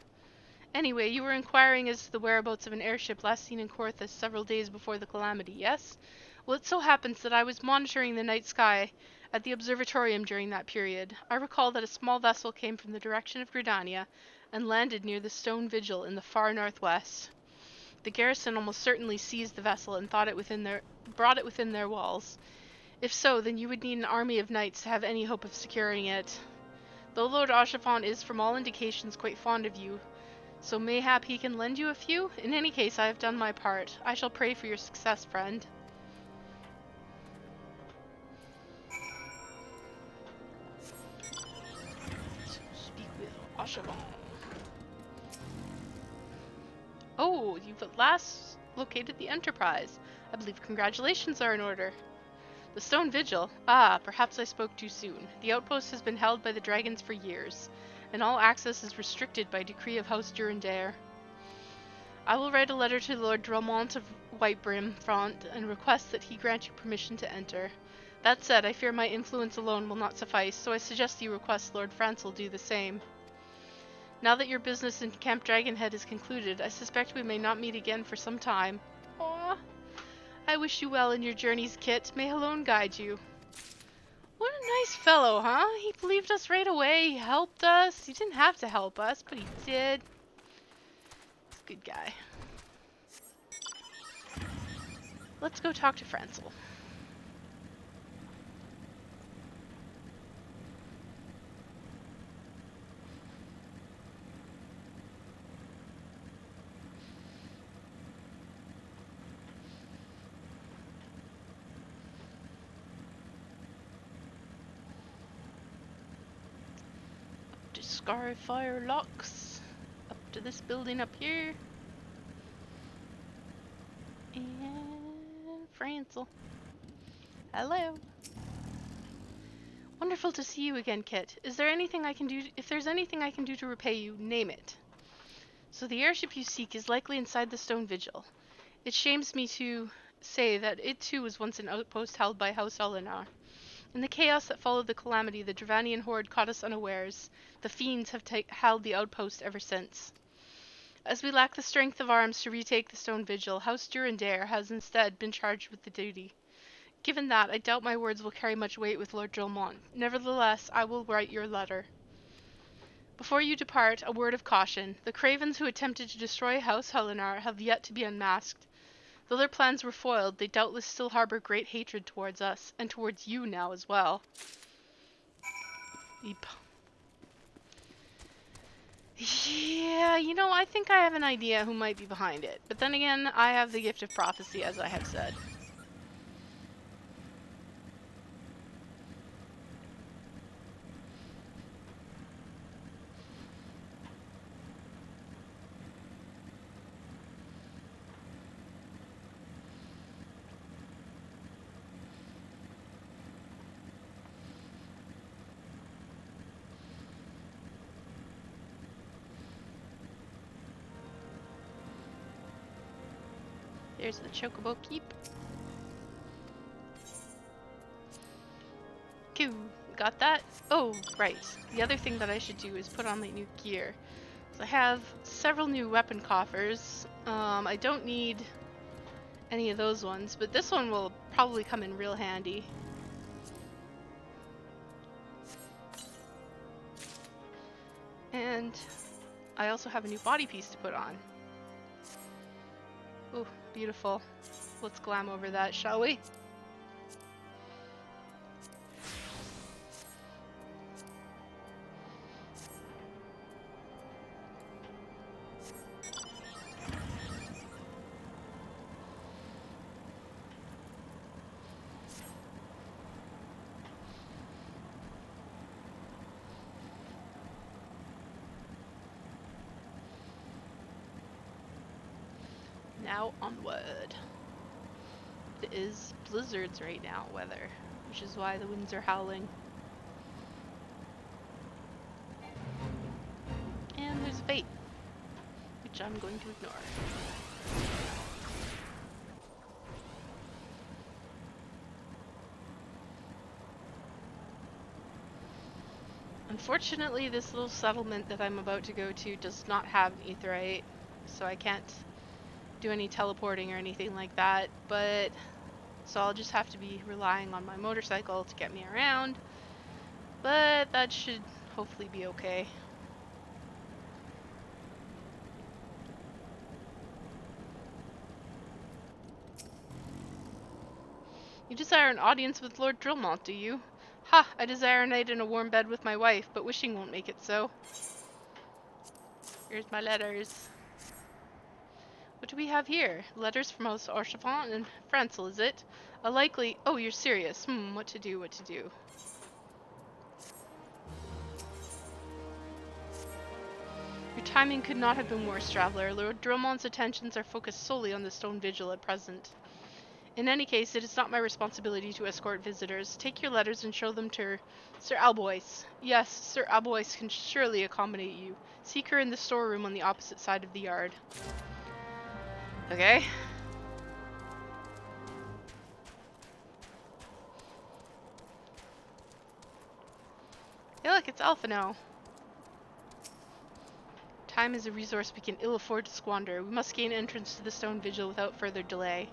Anyway, you were inquiring as to the whereabouts of an airship last seen in Corthus several days before the calamity, yes? Well, it so happens that I was monitoring the night sky at the observatorium during that period. I recall that a small vessel came from the direction of Gridania and landed near the stone vigil in the far northwest. The garrison almost certainly seized the vessel and brought it within their walls. If so, then you would need an army of knights to have any hope of securing it. Though Lord Auchiffant is from all indications quite fond of you, so mayhap he can lend you a few? In any case, I have done my part. I shall pray for your success, friend. Speak with Auchiffant. Oh, you've at last located the Enterprise. I believe congratulations are in order. The Stone Vigil. Ah, perhaps I spoke too soon. The outpost has been held by the dragons for years, and all access is restricted by decree of House Durandare. I will write a letter to Lord Dromont of Whitebrim Front and request that he grant you permission to enter. That said, I fear my influence alone will not suffice, so I suggest you request Lord Francel do the same. Now that your business in Camp Dragonhead is concluded, I suspect we may not meet again for some time. Aww. I wish you well in your journeys, Kit. May Alone guide you. What a nice fellow, huh? He believed us right away. He helped us. He didn't have to help us, but he did. He's a good guy. Let's go talk to Francel. 'Cause Skyfire locks up to this building up here. And Francel. Hello. Wonderful to see you again, Kit. Is there anything I can do? If there's anything I can do to repay you, name it. So the airship you seek is likely inside the stone vigil. It shames me to say that it too was once an outpost held by House Eleanor. In the chaos that followed the calamity, the Dravanian horde caught us unawares. The fiends have held the outpost ever since. As we lack the strength of arms to retake the stone vigil, House Durandare has instead been charged with the duty. Given that, I doubt my words will carry much weight with Lord Dromont. Nevertheless, I will write your letter. Before you depart, a word of caution. The cravens who attempted to destroy House Helenar have yet to be unmasked. Though their plans were foiled, they doubtless still harbor great hatred towards us, and towards you now as well. Eep. Yeah, you know, I think I have an idea who might be behind it. But then again, I have the gift of prophecy, as I have said. There's the Chocobo Keep. Cool. Got that? Oh, right. The other thing that I should do is put on my new gear. So I have several new weapon coffers. I don't need any of those ones, but this one will probably come in real handy. And I also have a new body piece to put on. Ooh, beautiful. Let's glam over that, shall we? Now onward. It is blizzards right now, weather, which is why the winds are howling. And there's a bait, which I'm going to ignore. Unfortunately, this little settlement that I'm about to go to does not have an aetheryte, so I can't do any teleporting or anything like that, but so I'll just have to be relying on my motorcycle to get me around, but that should hopefully be okay. You desire an audience with Lord Dromont, do you? Ha! I desire a night in a warm bed with my wife, but wishing won't make it so. Here's my letters. What do we have here? Letters from House Archivant and Francel, is it? A likely... Oh, you're serious. What to do, what to do. Your timing could not have been worse, traveler. Lord Dromont's attentions are focused solely on the stone vigil at present. In any case, it is not my responsibility to escort visitors. Take your letters and show them to Sir Albois. Yes, Sir Albois can surely accommodate you. Seek her in the storeroom on the opposite side of the yard. Okay. Hey look, it's Alphino. Time is a resource we can ill afford to squander. We must gain entrance to the stone vigil without further delay.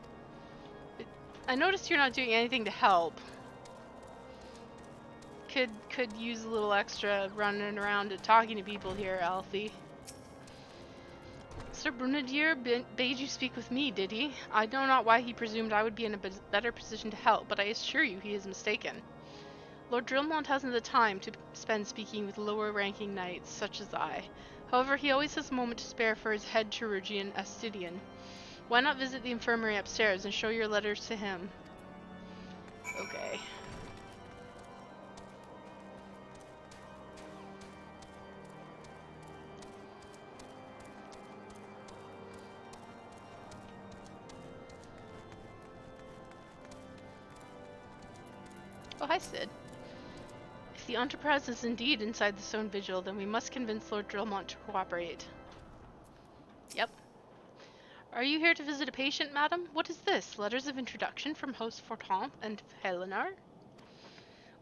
I noticed you're not doing anything to help. Could use a little extra running around and talking to people here, Alfie. Sir Brunadier bade you speak with me, did he? I know not why he presumed I would be in a better position to help, but I assure you he is mistaken. Lord Dromont hasn't the time to spend speaking with lower-ranking knights, such as I. However, he always has a moment to spare for his head chirurgeon, Astidian. Why not visit the infirmary upstairs and show your letters to him? Okay. Oh, hi, Sid. If the Enterprise is indeed inside the Stone Vigil, then we must convince Lord Drillmont to cooperate. Yep. Are you here to visit a patient, madam? What is this? Letters of introduction from House Fortemps and Helenar?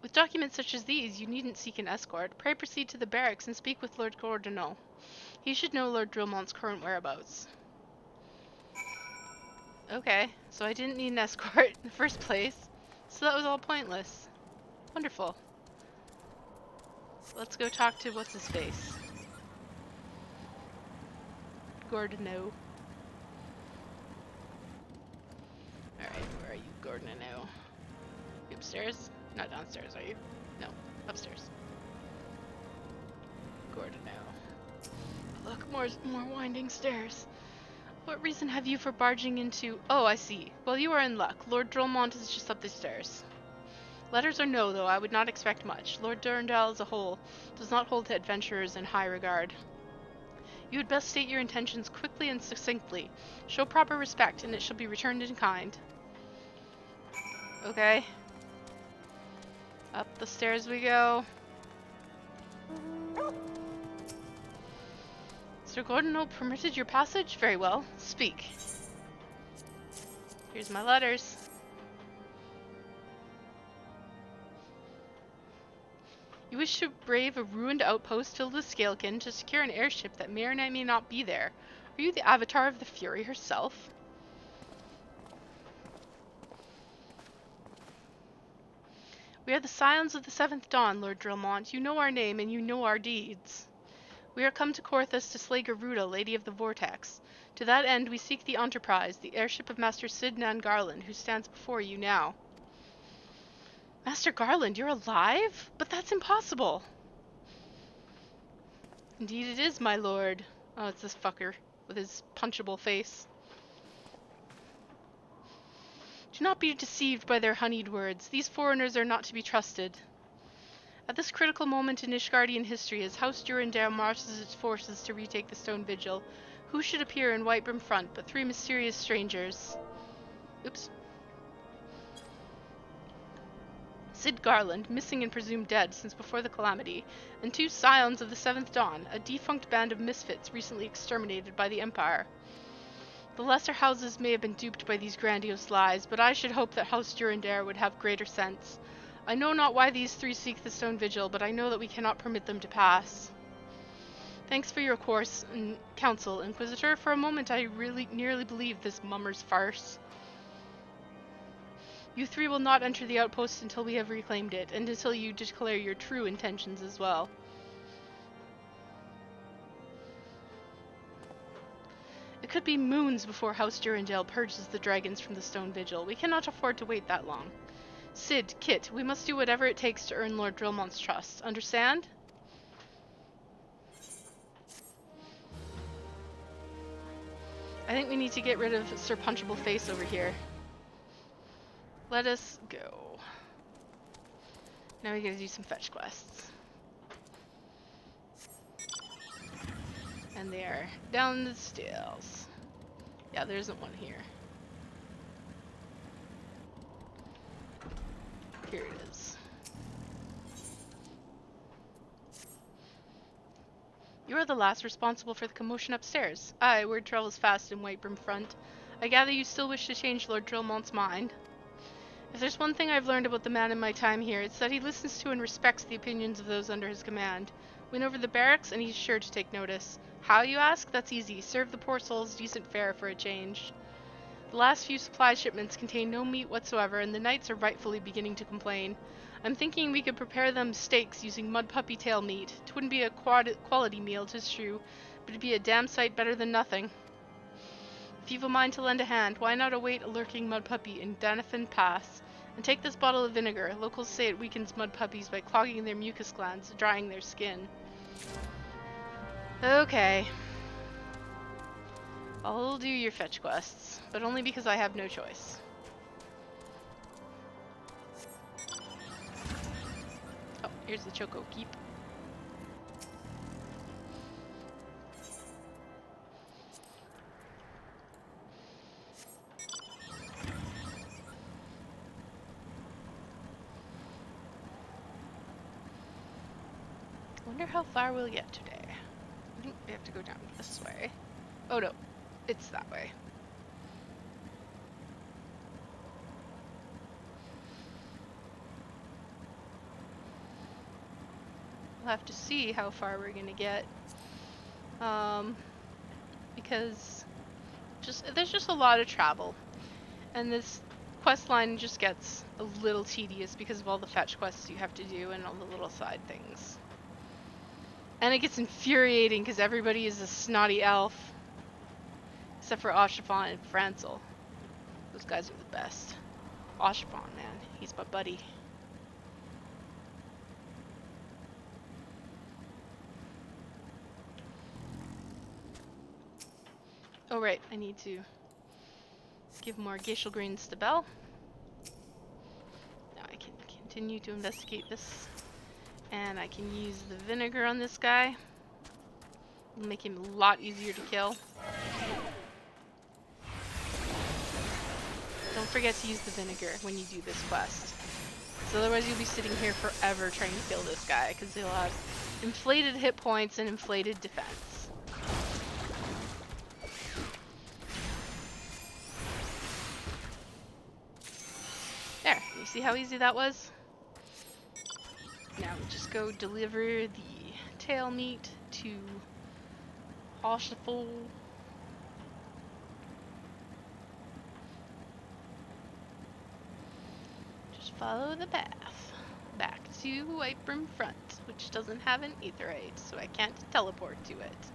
With documents such as these, you needn't seek an escort. Pray proceed to the barracks and speak with Lord Gordonneau. He should know Lord Drillmont's current whereabouts. Okay, so I didn't need an escort in the first place, so that was all pointless. Wonderful. Let's go talk to what's-his-face. Gordonneau. Alright, where are you, Gordonneau? You upstairs? Not downstairs, are you? No, upstairs. Gordonneau. Look, more winding stairs. What reason have you for barging into... Oh, I see. Well, you are in luck. Lord Drillmont is just up the stairs. Letters or no, though, I would not expect much. Lord Durandal as a whole does not hold to adventurers in high regard. You had best state your intentions quickly and succinctly. Show proper respect, and it shall be returned in kind. Okay. Up the stairs we go. Sir Gordonneau permitted your passage? Very well. Speak. Here's my letters. You wish to brave a ruined outpost filled with scalekin to secure an airship that may or may not be there. Are you the avatar of the Fury herself? We are the scions of the Seventh Dawn, Lord Drillmont. You know our name, and you know our deeds. We are come to Corthus to slay Garuda, Lady of the Vortex. To that end we seek the Enterprise, the airship of Master Sid Nan Garland, who stands before you now. Master Garland, you're alive? But that's impossible! Indeed it is, my lord. Oh, it's this fucker with his punchable face. Do not be deceived by their honeyed words. These foreigners are not to be trusted. At this critical moment in Ishgardian history, as House Durandal marches its forces to retake the Stone Vigil, who should appear in Whitebrim Front but three mysterious strangers? Oops. Sid Garland, missing and presumed dead since before the Calamity, and two scions of the Seventh Dawn, a defunct band of misfits recently exterminated by the Empire. The lesser houses may have been duped by these grandiose lies, but I should hope that House Durandal would have greater sense. I know not why these three seek the Stone Vigil, but I know that we cannot permit them to pass. Thanks for your course and counsel, Inquisitor. For a moment I really nearly believed this mummer's farce. You three will not enter the outpost until we have reclaimed it, and until you declare your true intentions as well. It could be moons before House Durandal purges the dragons from the Stone Vigil. We cannot afford to wait that long. Sid, Kit, we must do whatever it takes to earn Lord Drillmont's trust. Understand? I think we need to get rid of Sir Punchable Face over here. Let us go. Now we gotta do some fetch quests. And they are down the stairs. Yeah, there isn't one here. Here it is. You are the last responsible for the commotion upstairs. Aye, word travels fast in Whitebrim Front. I gather you still wish to change Lord Drillmont's mind. If there's one thing I've learned about the man in my time here, it's that he listens to and respects the opinions of those under his command. Win over the barracks, and he's sure to take notice. How, you ask? That's easy. Serve the poor souls decent fare for a change. The last few supply shipments contain no meat whatsoever, and the knights are rightfully beginning to complain. I'm thinking we could prepare them steaks using mud puppy tail meat. It wouldn't be a quality meal, 'tis true, but it'd be a damn sight better than nothing. If you've a mind to lend a hand, why not await a lurking mud puppy in Danathan Pass? And take this bottle of vinegar. Locals say it weakens mud puppies by clogging their mucus glands, drying their skin. Okay. I'll do your fetch quests, but only because I have no choice. Oh, here's the Choco Keep. Wonder how far we'll get today. I think we have to go down this way. Oh no, it's that way. We'll have to see how far we're gonna get. Because there's just a lot of travel. And this quest line just gets a little tedious because of all the fetch quests you have to do and all the little side things. And it gets infuriating because everybody is a snotty elf. Except for Oshafon and Francel. Those guys are the best. Oshafon, man. He's my buddy. Oh right, I need to give more Geishel greens to Belle. Now I can continue to investigate this. And I can use the vinegar on this guy. It'll make him a lot easier to kill. Don't forget to use the vinegar when you do this quest. So otherwise you'll be sitting here forever trying to kill this guy, because he'll have inflated hit points and inflated defense. There, you see how easy that was? Now we just go deliver the tail meat to Hoshaful. Just follow the path back to Whitebrim Front, which doesn't have an aetherite, so I can't teleport to it.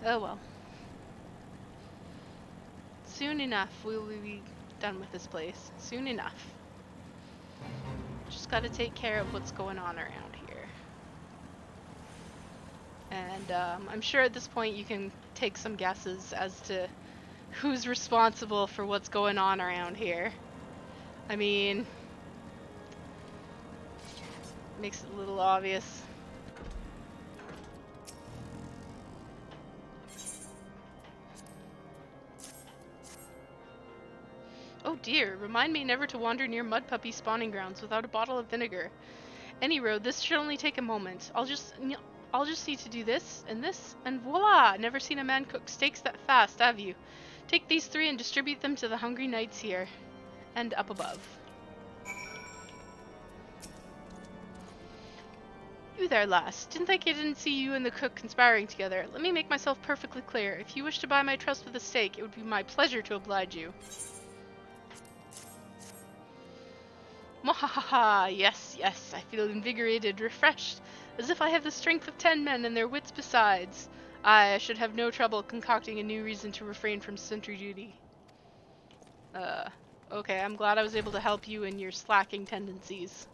Oh well. Soon enough we will be done with this place. Soon enough. Just gotta take care of what's going on around here. And I'm sure at this point you can take some guesses as to who's responsible for what's going on around here. I mean, makes it a little obvious. Oh dear, remind me never to wander near mud puppy spawning grounds without a bottle of vinegar. Any road, this should only take a moment. I'll just need to do this, and voila! Never seen a man cook steaks that fast, have you? Take these 3 and distribute them to the hungry knights here. And up above. You there, lass. Didn't think I didn't see you and the cook conspiring together. Let me make myself perfectly clear. If you wish to buy my trust with a steak, it would be my pleasure to oblige you. Mwahaha! Yes, yes, I feel invigorated, refreshed, as if I have the strength of 10 men and their wits besides. I should have no trouble concocting a new reason to refrain from sentry duty. Okay, I'm glad I was able to help you in your slacking tendencies.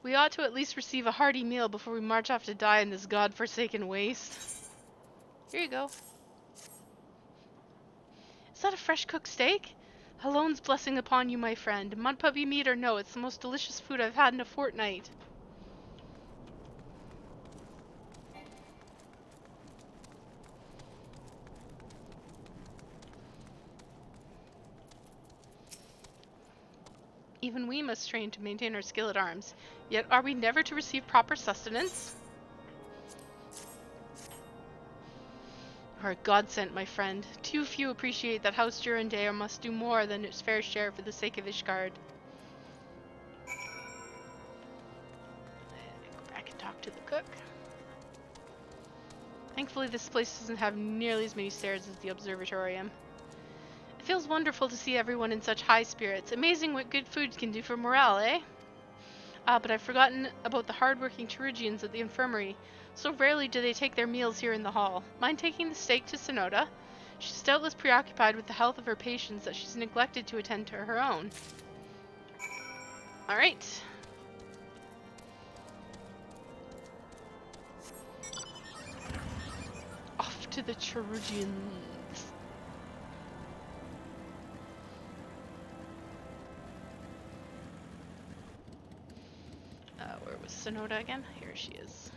We ought to at least receive a hearty meal before we march off to die in this god-forsaken waste. Here you go. Is that a fresh cooked steak? Halone's blessing upon you, my friend. Mud puppy meat or no, it's the most delicious food I've had in a fortnight. Even we must train to maintain our skill at arms. Yet are we never to receive proper sustenance? You are a godsend, my friend. Too few appreciate that House Durandare must do more than its fair share for the sake of Ishgard. Go back and talk to the cook. Thankfully, this place doesn't have nearly as many stairs as the observatorium. It feels wonderful to see everyone in such high spirits. Amazing what good food can do for morale, eh? Ah, but I've forgotten about the hard-working Terugians at the infirmary. So rarely do they take their meals here in the hall. Mind taking the steak to Sonoda? She's doubtless preoccupied with the health of her patients that she's neglected to attend to her own. Alright. Off to the Terugians. Where was Sonoda again? Here she is.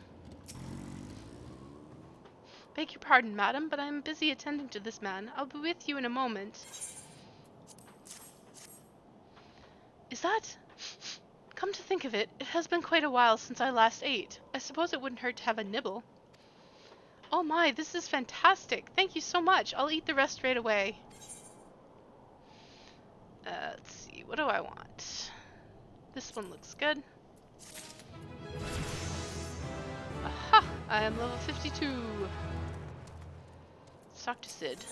Beg your pardon, madam, but I am busy attending to this man. I'll be with you in a moment. Is that... Come to think of it, it has been quite a while since I last ate. I suppose it wouldn't hurt to have a nibble. Oh my, this is fantastic. Thank you so much. I'll eat the rest right away. Let's see, what do I want? This one looks good. Aha! I am level 52. Let's talk to Sid.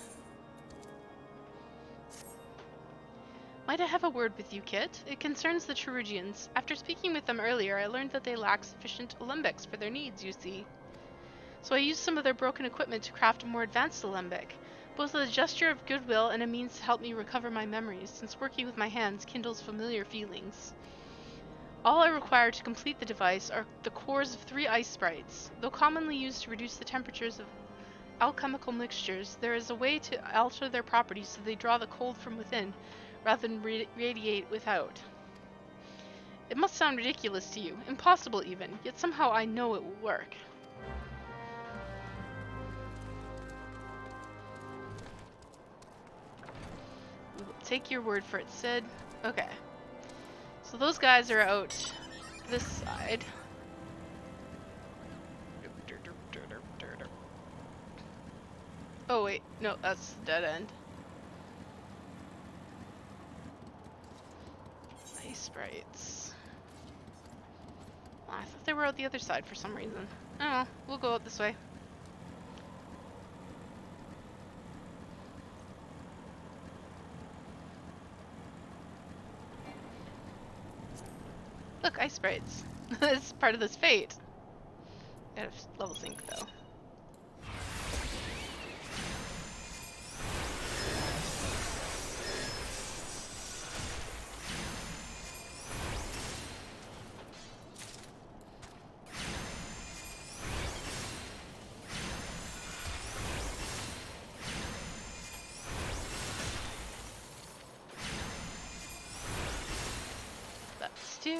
Might I have a word with you, Kit? It concerns the Cherugians. After speaking with them earlier, I learned that they lack sufficient alembics for their needs, you see. So I used some of their broken equipment to craft a more advanced alembic, both as a gesture of goodwill and a means to help me recover my memories, since working with my hands kindles familiar feelings. All I require to complete the device are the cores of 3 ice sprites. Though commonly used to reduce the temperatures of alchemical mixtures, there is a way to alter their properties so they draw the cold from within, rather than radiate without. It must sound ridiculous to you, impossible even, yet somehow I know it will work. We will take your word for it, Sid. Okay. So those guys are out this side. Oh wait, no, that's the dead end. Ice sprites. Oh, I thought they were out the other side for some reason. Oh well, we'll go out this way. Look, ice sprites. It's part of this fate. Gotta level sync though. That's 2.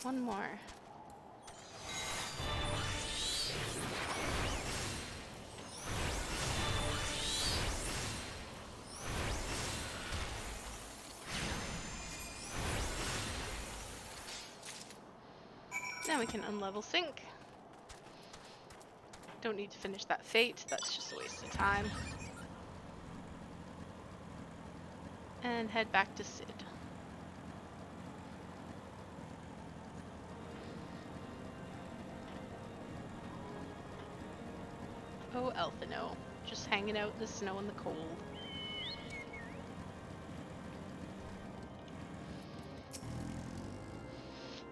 One more. Now we can unlevel sync. Don't need to finish that fate, that's just a waste of time. And head back to Sid. Oh, Elfino. Just hanging out in the snow and the cold.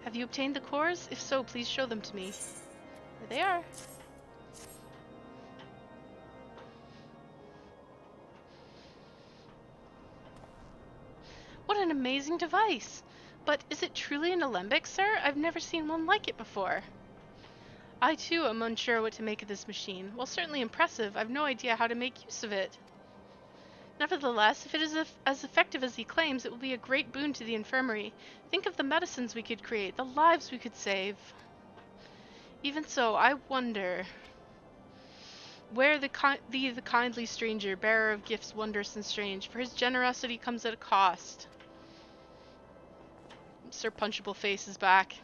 Have you obtained the cores? If so, please show them to me. There they are. What an amazing device! But is it truly an alembic, sir? I've never seen one like it before. I too am unsure what to make of this machine. While certainly impressive, I've no idea how to make use of it. Nevertheless, if it is as effective as he claims, it will be a great boon to the infirmary. Think of the medicines we could create, the lives we could save. Even so, I wonder where the kindly stranger, bearer of gifts wondrous and strange, for his generosity comes at a cost. Sir Punchable Face is back.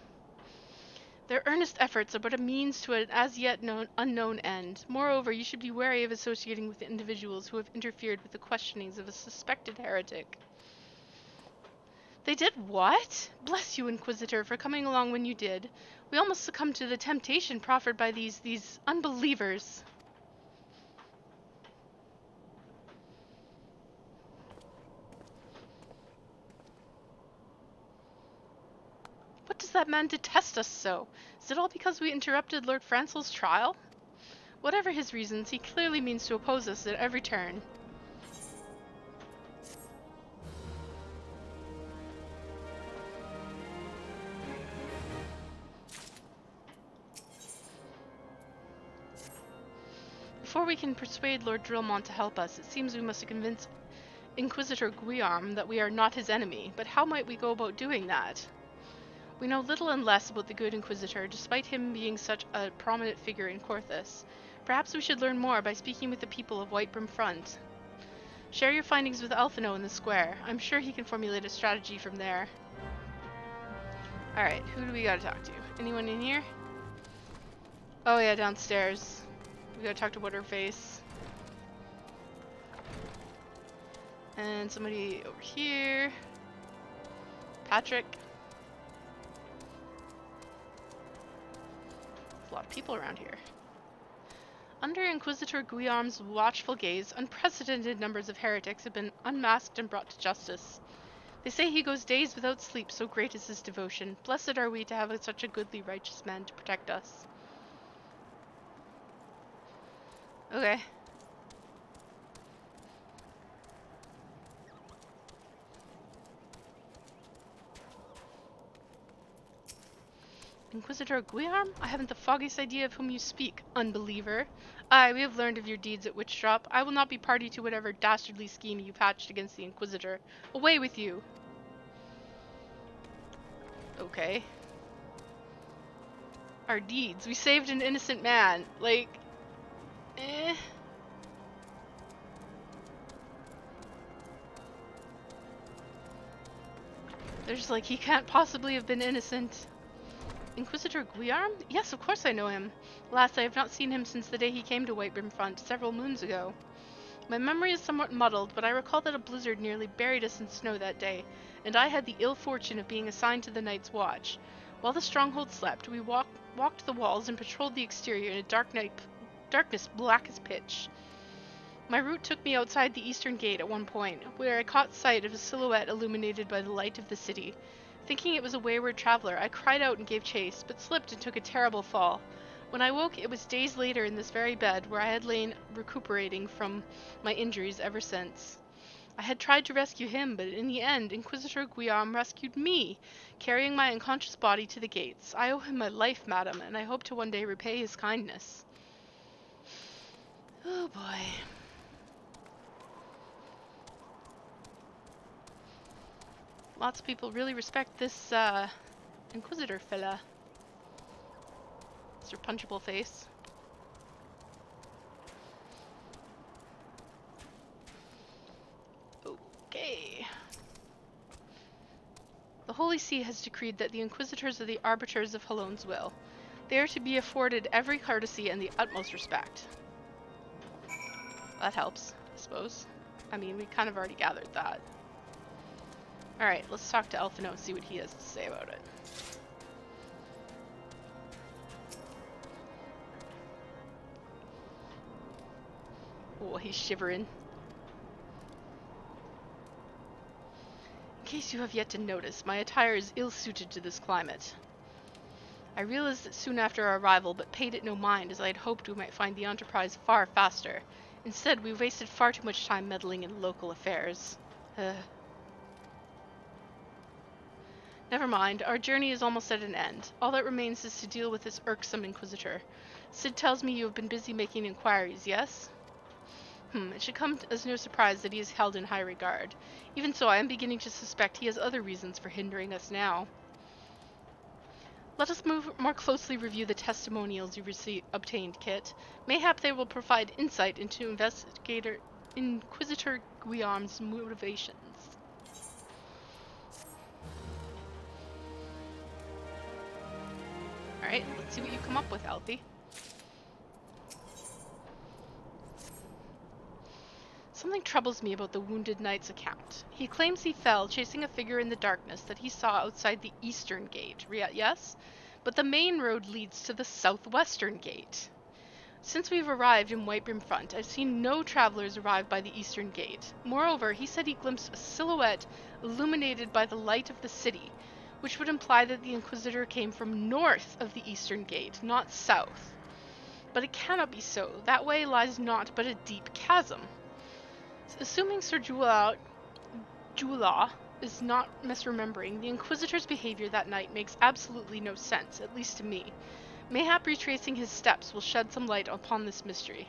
Their earnest efforts are but a means to an as yet unknown end. Moreover, you should be wary of associating with individuals who have interfered with the questionings of a suspected heretic. They did what? Bless you, Inquisitor, for coming along when you did. We almost succumbed to the temptation proffered by these unbelievers. What does that man detest us so? Is it all because we interrupted Lord Francel's trial? Whatever his reasons, he clearly means to oppose us at every turn. Before we can persuade Lord Drillmont to help us, it seems we must convince Inquisitor Guillaume that we are not his enemy, but how might we go about doing that? We know little and less about the good Inquisitor, despite him being such a prominent figure in Corthus. Perhaps we should learn more by speaking with the people of Whitebrim Front. Share your findings with Elfino in the square. I'm sure he can formulate a strategy from there. Alright, who do we gotta talk to? Anyone in here? Oh yeah, downstairs. We gotta talk to What's-Her-Face. And somebody over here. Patrick. There's a lot of people around here. Under Inquisitor Guillaume's watchful gaze, unprecedented numbers of heretics have been unmasked and brought to justice. They say he goes days without sleep, so great is his devotion. Blessed are we to have such a goodly, righteous man to protect us. Okay. Inquisitor Guillaume? I haven't the foggiest idea of whom you speak, unbeliever. Aye, we have learned of your deeds at Witchdrop. I will not be party to whatever dastardly scheme you've hatched against the Inquisitor. Away with you! Okay. Our deeds. We saved an innocent man. Like, eh. There's like, he can't possibly have been innocent. Inquisitor Guillaume? Yes, of course I know him. Alas, I have not seen him since the day he came to Whitebrimfront, several moons ago. My memory is somewhat muddled, but I recall that a blizzard nearly buried us in snow that day, and I had the ill fortune of being assigned to the night's watch. While the stronghold slept, we walked the walls and patrolled the exterior in a darkness black as pitch. My route took me outside the eastern gate at one point, where I caught sight of a silhouette illuminated by the light of the city. Thinking it was a wayward traveler, I cried out and gave chase, but slipped and took a terrible fall. When I woke, it was days later in this very bed, where I had lain recuperating from my injuries ever since. I had tried to rescue him, but in the end, Inquisitor Guillaume rescued me, carrying my unconscious body to the gates. I owe him my life, madam, and I hope to one day repay his kindness. Oh boy. Lots of people really respect this, Inquisitor fella. Mr. Punchable Face. Okay. The Holy See has decreed that the Inquisitors are the arbiters of Halone's will. They are to be afforded every courtesy and the utmost respect. That helps, I suppose. I mean, we kind of already gathered that. Alright, let's talk to Elfino and see what he has to say about it. Oh, he's shivering. In case you have yet to notice, my attire is ill-suited to this climate. I realized it soon after our arrival, but paid it no mind, as I had hoped we might find the Enterprise far faster. Instead, we wasted far too much time meddling in local affairs. Never mind, our journey is almost at an end. All that remains is to deal with this irksome Inquisitor. Sid tells me you have been busy making inquiries, yes? It should come as no surprise that he is held in high regard. Even so, I am beginning to suspect he has other reasons for hindering us now. Let us more closely review the testimonials you obtained, Kit. Mayhap they will provide insight into Inquisitor Guillaume's motivations. Alright, let's see what you come up with, Alfie. Something troubles me about the wounded knight's account. He claims he fell chasing a figure in the darkness that he saw outside the eastern gate, yes? But the main road leads to the southwestern gate. Since we've arrived in Whitebrimfront, I've seen no travelers arrive by the eastern gate. Moreover, he said he glimpsed a silhouette illuminated by the light of the city, which would imply that the Inquisitor came from north of the eastern gate, not south. But it cannot be so. That way lies naught but a deep chasm. Assuming Sir Jula is not misremembering, the Inquisitor's behavior that night makes absolutely no sense, at least to me. Mayhap retracing his steps will shed some light upon this mystery.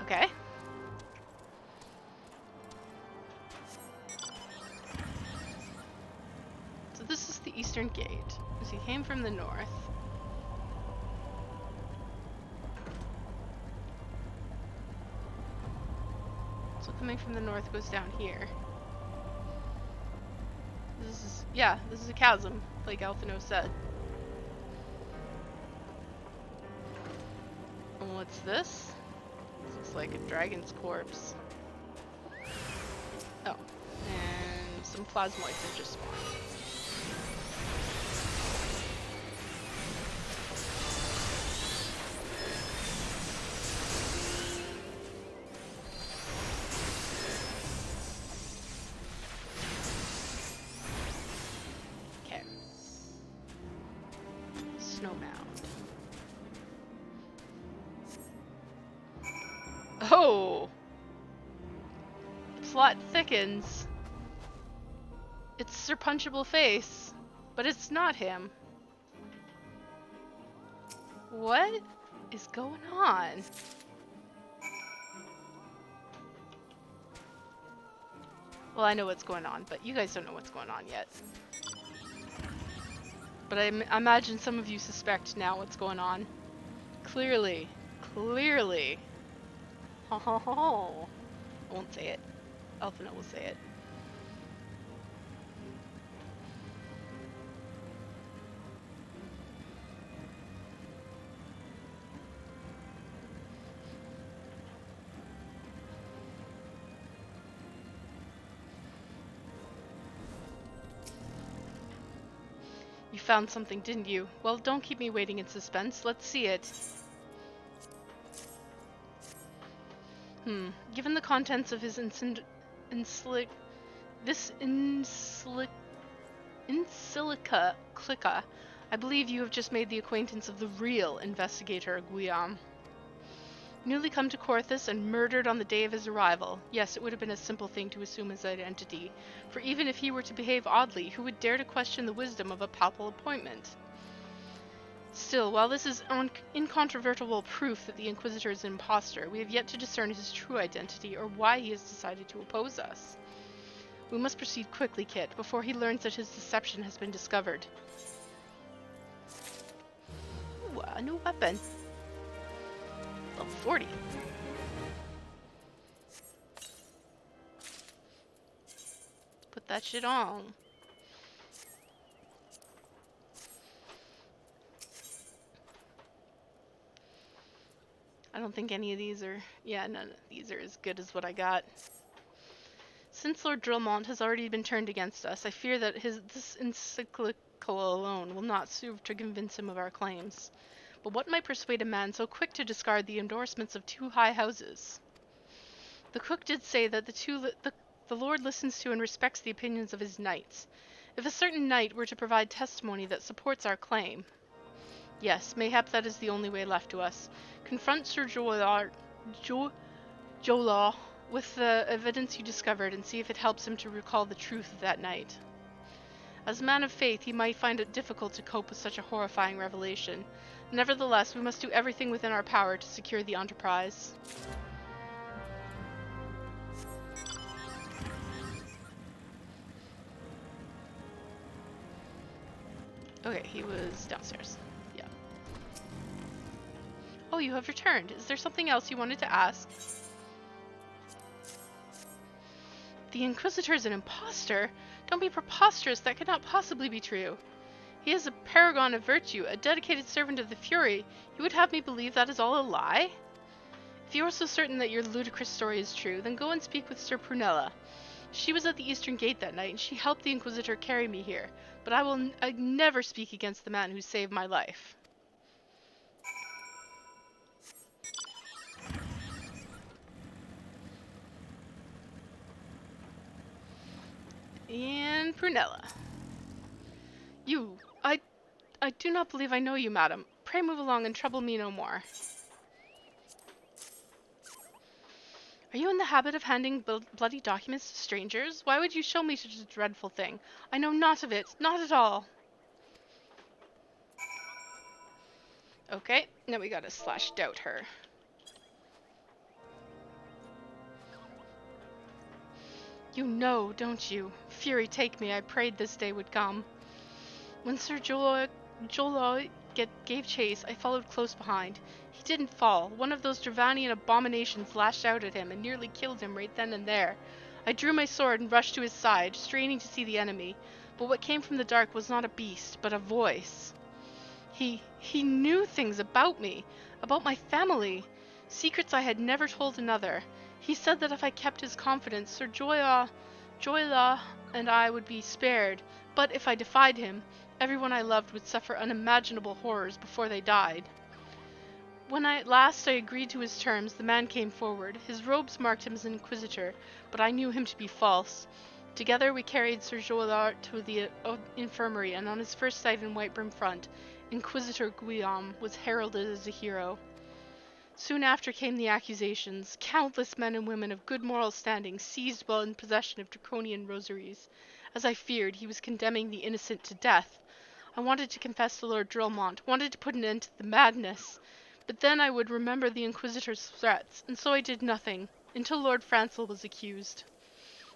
Okay. So this is the eastern gate, as he came from the north. So coming from the north goes down here. this is a chasm, like Alphino said. And what's this? This looks like a dragon's corpse. Oh, and some plasmoids have just spawned. Okay. Snow mound. Oh! Plot thickens. It's Sir Punchable Face, but it's not him. What is going on? Well, I know what's going on, but you guys don't know what's going on yet. But I imagine some of you suspect now what's going on. Clearly. Clearly. Ho ho ho. I won't say it. Alphino will say it. You found something, didn't you? Well, don't keep me waiting in suspense. Let's see it. Given the contents of his Insilica clica, I believe you have just made the acquaintance of the real investigator, Guillaume. Newly come to Corthus and murdered on the day of his arrival. Yes, it would have been a simple thing to assume his identity, for even if he were to behave oddly, who would dare to question the wisdom of a papal appointment? Still, while this is incontrovertible proof that the Inquisitor is an impostor, we have yet to discern his true identity or why he has decided to oppose us. We must proceed quickly, Kit, before he learns that his deception has been discovered. Ooh, a new weapon. Level 40. Put that shit on. I don't think any of these are... Yeah, none of these are as good as what I got. Since Lord Drillmont has already been turned against us, I fear that this encyclical alone will not serve to convince him of our claims. But what might persuade a man so quick to discard the endorsements of two high houses? The cook did say that the Lord listens to and respects the opinions of his knights. If a certain knight were to provide testimony that supports our claim... Yes, mayhap that is the only way left to us. Confront Sir Jolaw with the evidence you discovered and see if it helps him to recall the truth of that night. As a man of faith, he might find it difficult to cope with such a horrifying revelation. Nevertheless, we must do everything within our power to secure the enterprise. Okay, he was downstairs. Yeah. Oh, you have returned. Is there something else you wanted to ask? The Inquisitor is an impostor? Don't be preposterous, that could not possibly be true. He is a paragon of virtue, a dedicated servant of the Fury. You would have me believe that is all a lie? If you are so certain that your ludicrous story is true, then go and speak with Sir Prunella. She was at the Eastern Gate that night, and she helped the Inquisitor carry me here. But I never speak against the man who saved my life. And Prunella. You, I do not believe I know you, madam. Pray move along and trouble me no more. Are you in the habit of handing bloody documents to strangers? Why would you show me such a dreadful thing? I know not of it, not at all. Okay, now we gotta /doubt her. You know, don't you? Fury take me, I prayed this day would come. When Sir Jolaw gave chase, I followed close behind. He didn't fall. One of those Dravanian abominations lashed out at him and nearly killed him right then and there. I drew my sword and rushed to his side, straining to see the enemy. But what came from the dark was not a beast, but a voice. He knew things about me, about my family, secrets I had never told another. He said that if I kept his confidence, Sir Joyla and I would be spared, but if I defied him, everyone I loved would suffer unimaginable horrors before they died. When at last I agreed to his terms, the man came forward. His robes marked him as an inquisitor, but I knew him to be false. Together we carried Sir Joyla to the infirmary, and on his first sight in Whitebrim Front, Inquisitor Guillaume was heralded as a hero. Soon after came the accusations. Countless men and women of good moral standing seized while in possession of draconian rosaries. As I feared, he was condemning the innocent to death. I wanted to confess to Lord Drillmont, wanted to put an end to the madness. But then I would remember the Inquisitor's threats, and so I did nothing, until Lord Francel was accused.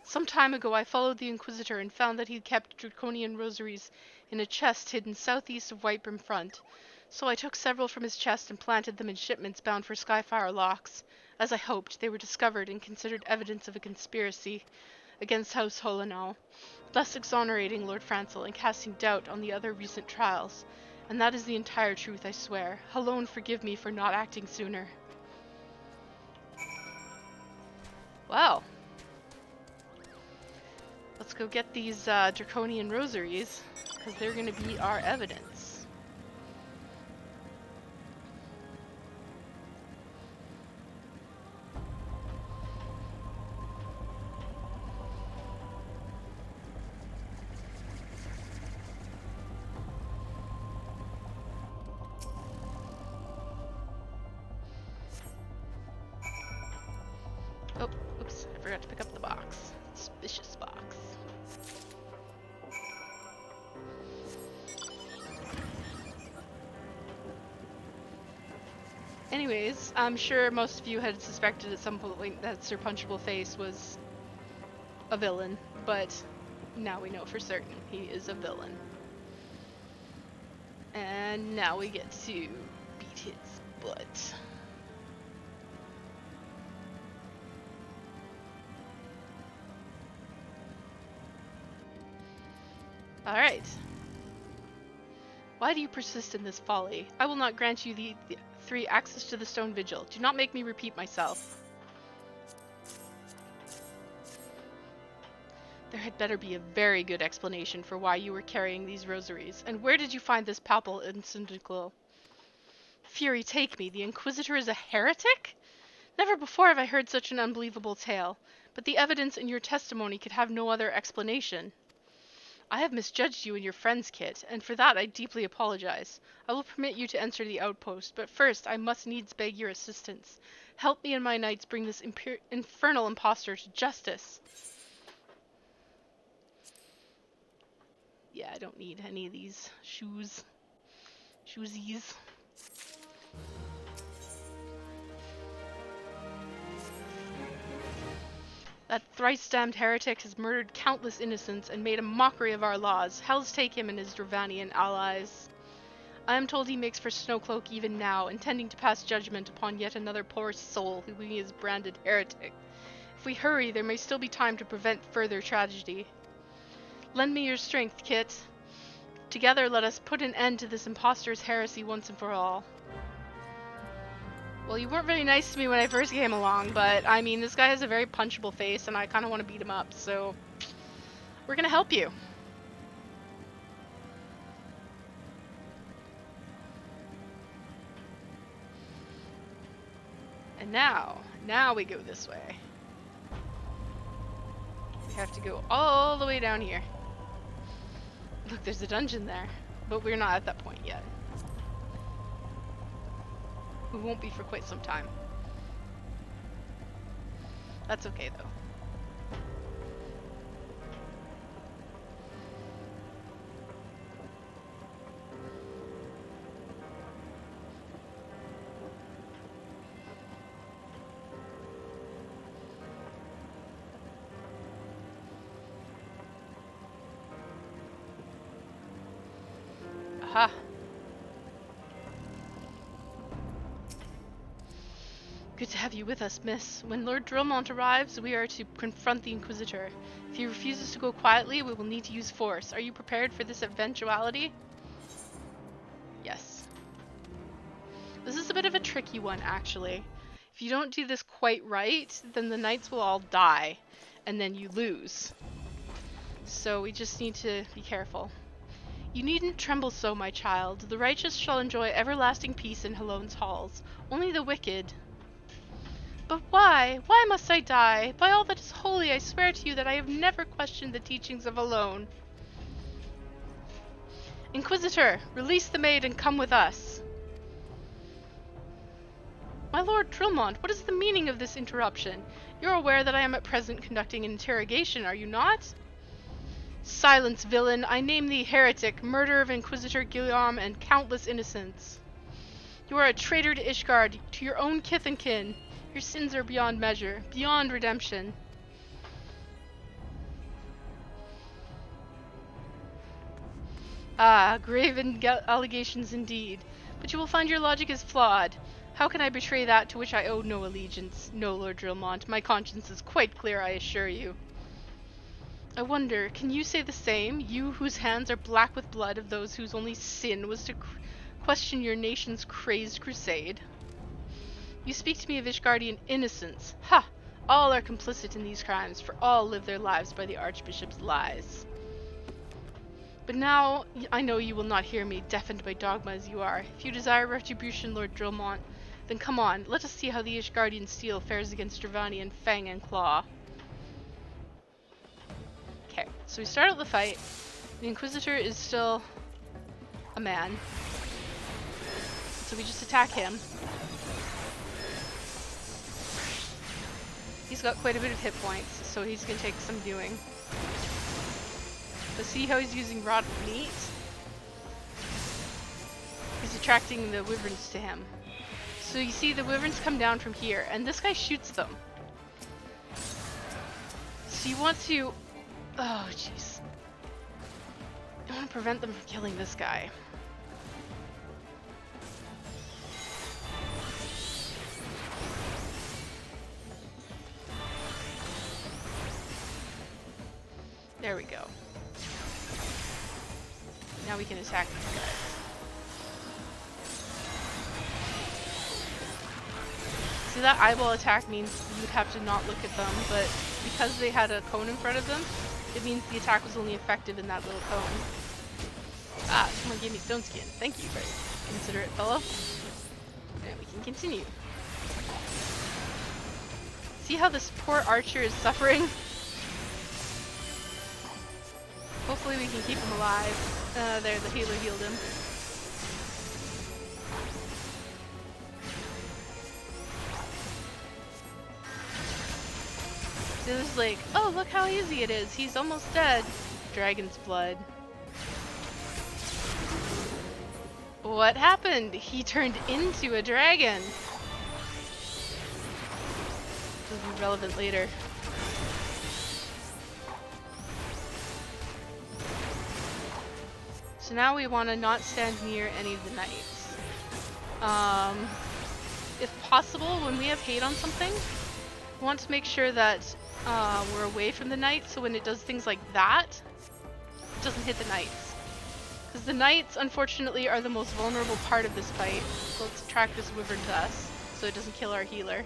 Some time ago I followed the Inquisitor and found that he kept draconian rosaries in a chest hidden southeast of Whitebrim Front. So I took several from his chest and planted them in shipments bound for Skyfire Locks. As I hoped, they were discovered and considered evidence of a conspiracy against House Hollinau, thus exonerating Lord Francel and casting doubt on the other recent trials. And that is the entire truth, I swear. Alone forgive me for not acting sooner. Well, let's go get these draconian rosaries, because they're going to be our evidence. Oh, oops, I forgot to pick up the box. Suspicious box. Anyways, I'm sure most of you had suspected at some point that Sir Punchable Face was a villain, but now we know for certain he is a villain. And now we get to beat his butt. Alright. Why do you persist in this folly? I will not grant you the 3 access to the Stone Vigil. Do not make me repeat myself. There had better be a very good explanation for why you were carrying these rosaries. And where did you find this palpable incendicle? Fury take me, the Inquisitor is a heretic? Never before have I heard such an unbelievable tale, but the evidence in your testimony could have no other explanation. I have misjudged you and your friends, Kit, and for that I deeply apologize. I will permit you to enter the outpost, but first I must needs beg your assistance. Help me and my knights bring this infernal impostor to justice. Yeah, I don't need any of these shoesies. That thrice-damned heretic has murdered countless innocents and made a mockery of our laws. Hell's take him and his Dravanian allies. I am told he makes for Snowcloak even now, intending to pass judgment upon yet another poor soul whom he has branded heretic. If we hurry, there may still be time to prevent further tragedy. Lend me your strength, Kit. Together let us put an end to this impostor's heresy once and for all. Well, you weren't very nice to me when I first came along, but I mean, this guy has a very punchable face and I kind of want to beat him up, so we're gonna help you. And now we go this way. We have to go all the way down here. Look, there's a dungeon there, but we're not at that point yet. We won't be for quite some time. That's okay, though. Aha. Good to have you with us, miss. When Lord Drillmont arrives, we are to confront the Inquisitor. If he refuses to go quietly, we will need to use force. Are you prepared for this eventuality? Yes. This is a bit of a tricky one, actually. If you don't do this quite right, then the knights will all die, and then you lose. So we just need to be careful. You needn't tremble so, my child. The righteous shall enjoy everlasting peace in Halone's halls. Only the wicked... But why? Why must I die? By all that is holy, I swear to you that I have never questioned the teachings of Halone. Inquisitor, release the maid and come with us. My lord Drillmont, what is the meaning of this interruption? You're aware that I am at present conducting an interrogation, are you not? Silence, villain! I name thee heretic, murderer of Inquisitor Guillaume and countless innocents. You are a traitor to Ishgard, to your own kith and kin. Your sins are beyond measure, beyond redemption. Ah, grave allegations indeed. But you will find your logic is flawed. How can I betray that to which I owe no allegiance? No, Lord Drillmont, my conscience is quite clear, I assure you. I wonder, can you say the same, you whose hands are black with blood of those whose only sin was to question your nation's crazed crusade? You speak to me of Ishgardian innocence. Ha! All are complicit in these crimes, for all live their lives by the Archbishop's lies. But now I know you will not hear me, deafened by dogma as you are. If you desire retribution, Lord Drillmont, then come on, let us see how the Ishgardian steel fares against Dravanian fang and claw. Okay, so we start out the fight. The Inquisitor is still a man. So we just attack him. He's got quite a bit of hit points, so he's gonna take some doing. But see how he's using rod of meat? He's attracting the wyverns to him. So you see the wyverns come down from here, and this guy shoots them. So you want to... Oh, jeez. I want to prevent them from killing this guy. There we go. Now we can attack these guys. See, that eyeball attack means you would have to not look at them, but because they had a cone in front of them, it means the attack was only effective in that little cone. Ah, someone gave me stone skin. Thank you, very considerate fellow. And we can continue. See how this poor archer is suffering? Hopefully we can keep him alive. There, the healer healed him. So it was like, oh, look how easy it is. He's almost dead. Dragon's blood. What happened? He turned into a dragon. This will be relevant later. So now we want to not stand near any of the knights. If possible, when we have hate on something, we want to make sure that we're away from the knights, so when it does things like that, it doesn't hit the knights. Because the knights, unfortunately, are the most vulnerable part of this fight. So let's attract this wyvern to us, so it doesn't kill our healer.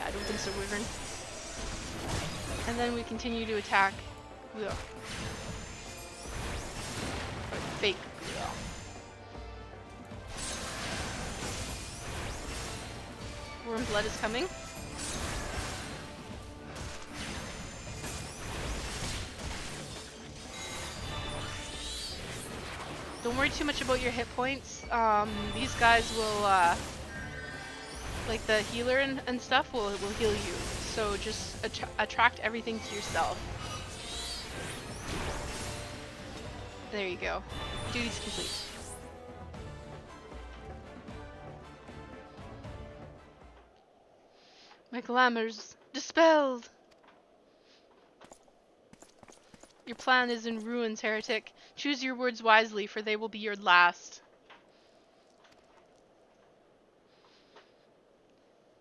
I don't think so, wyvern. And then we continue to attack Guo. Or fake Guo. Worm blood is coming. Don't worry too much about your hit points. These guys will like the healer and stuff will heal you. So just attract everything to yourself. There you go. Duty's complete. My glamour's dispelled. Your plan is in ruins, heretic. Choose your words wisely, for they will be your last.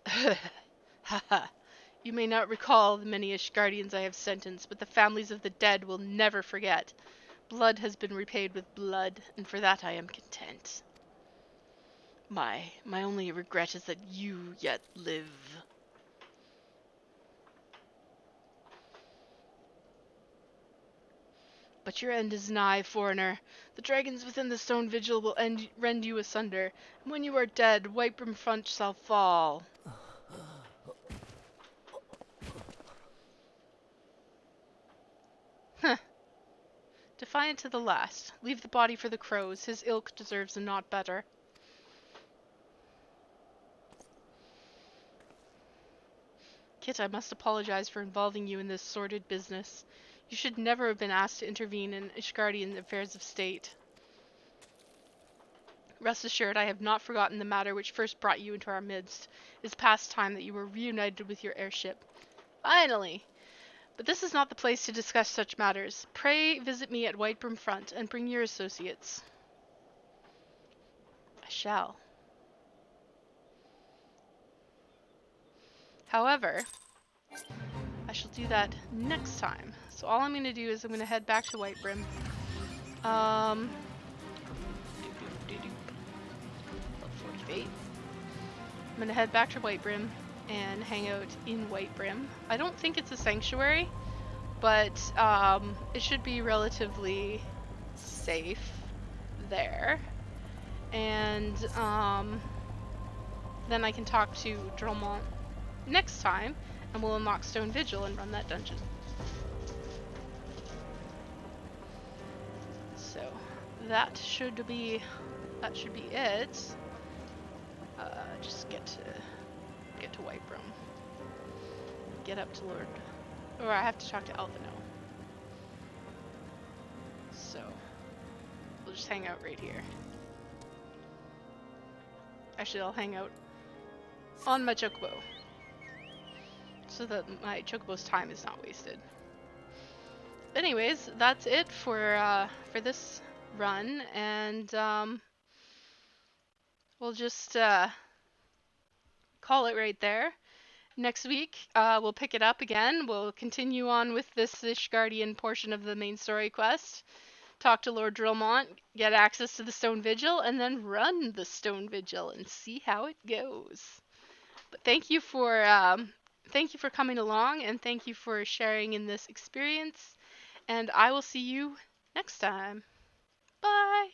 Haha. You may not recall the many Ishgardians I have sentenced, but the families of the dead will never forget. Blood has been repaid with blood, and for that I am content. My only regret is that you yet live. But your end is nigh, foreigner. The dragons within the stone vigil will rend you asunder, and when you are dead, Whitebrim Front shall fall. Huh. Defiant to the last. Leave the body for the crows. His ilk deserves a not better. Kit, I must apologize for involving you in this sordid business. You should never have been asked to intervene in Ishgardian affairs of state. Rest assured, I have not forgotten the matter which first brought you into our midst. It is past time that you were reunited with your airship. Finally! But this is not the place to discuss such matters. Pray visit me at Whitebrim Front, and bring your associates. I shall. However, I shall do that next time. So all I'm going to do is I'm going to head back to Whitebrim. Level 48. I'm going to head back to Whitebrim and hang out in Whitebrim. I don't think it's a sanctuary, but it should be relatively safe there. And then I can talk to Dromont next time, and we'll unlock Stone Vigil and run that dungeon. So that should be it. Just get to Whitebrim. Get up to Lord, or I have to talk to Alvino. So we'll just hang out right here. Actually, I'll hang out on my chocobo, so that my chocobo's time is not wasted. Anyways, that's it for this run, and we'll just call it right there. Next week, we'll pick it up again. We'll continue on with this Ishgardian portion of the main story quest, talk to Lord Drillmont, get access to the Stone Vigil, and then run the Stone Vigil and see how it goes. But thank you for coming along, and thank you for sharing in this experience, and I will see you next time. Bye!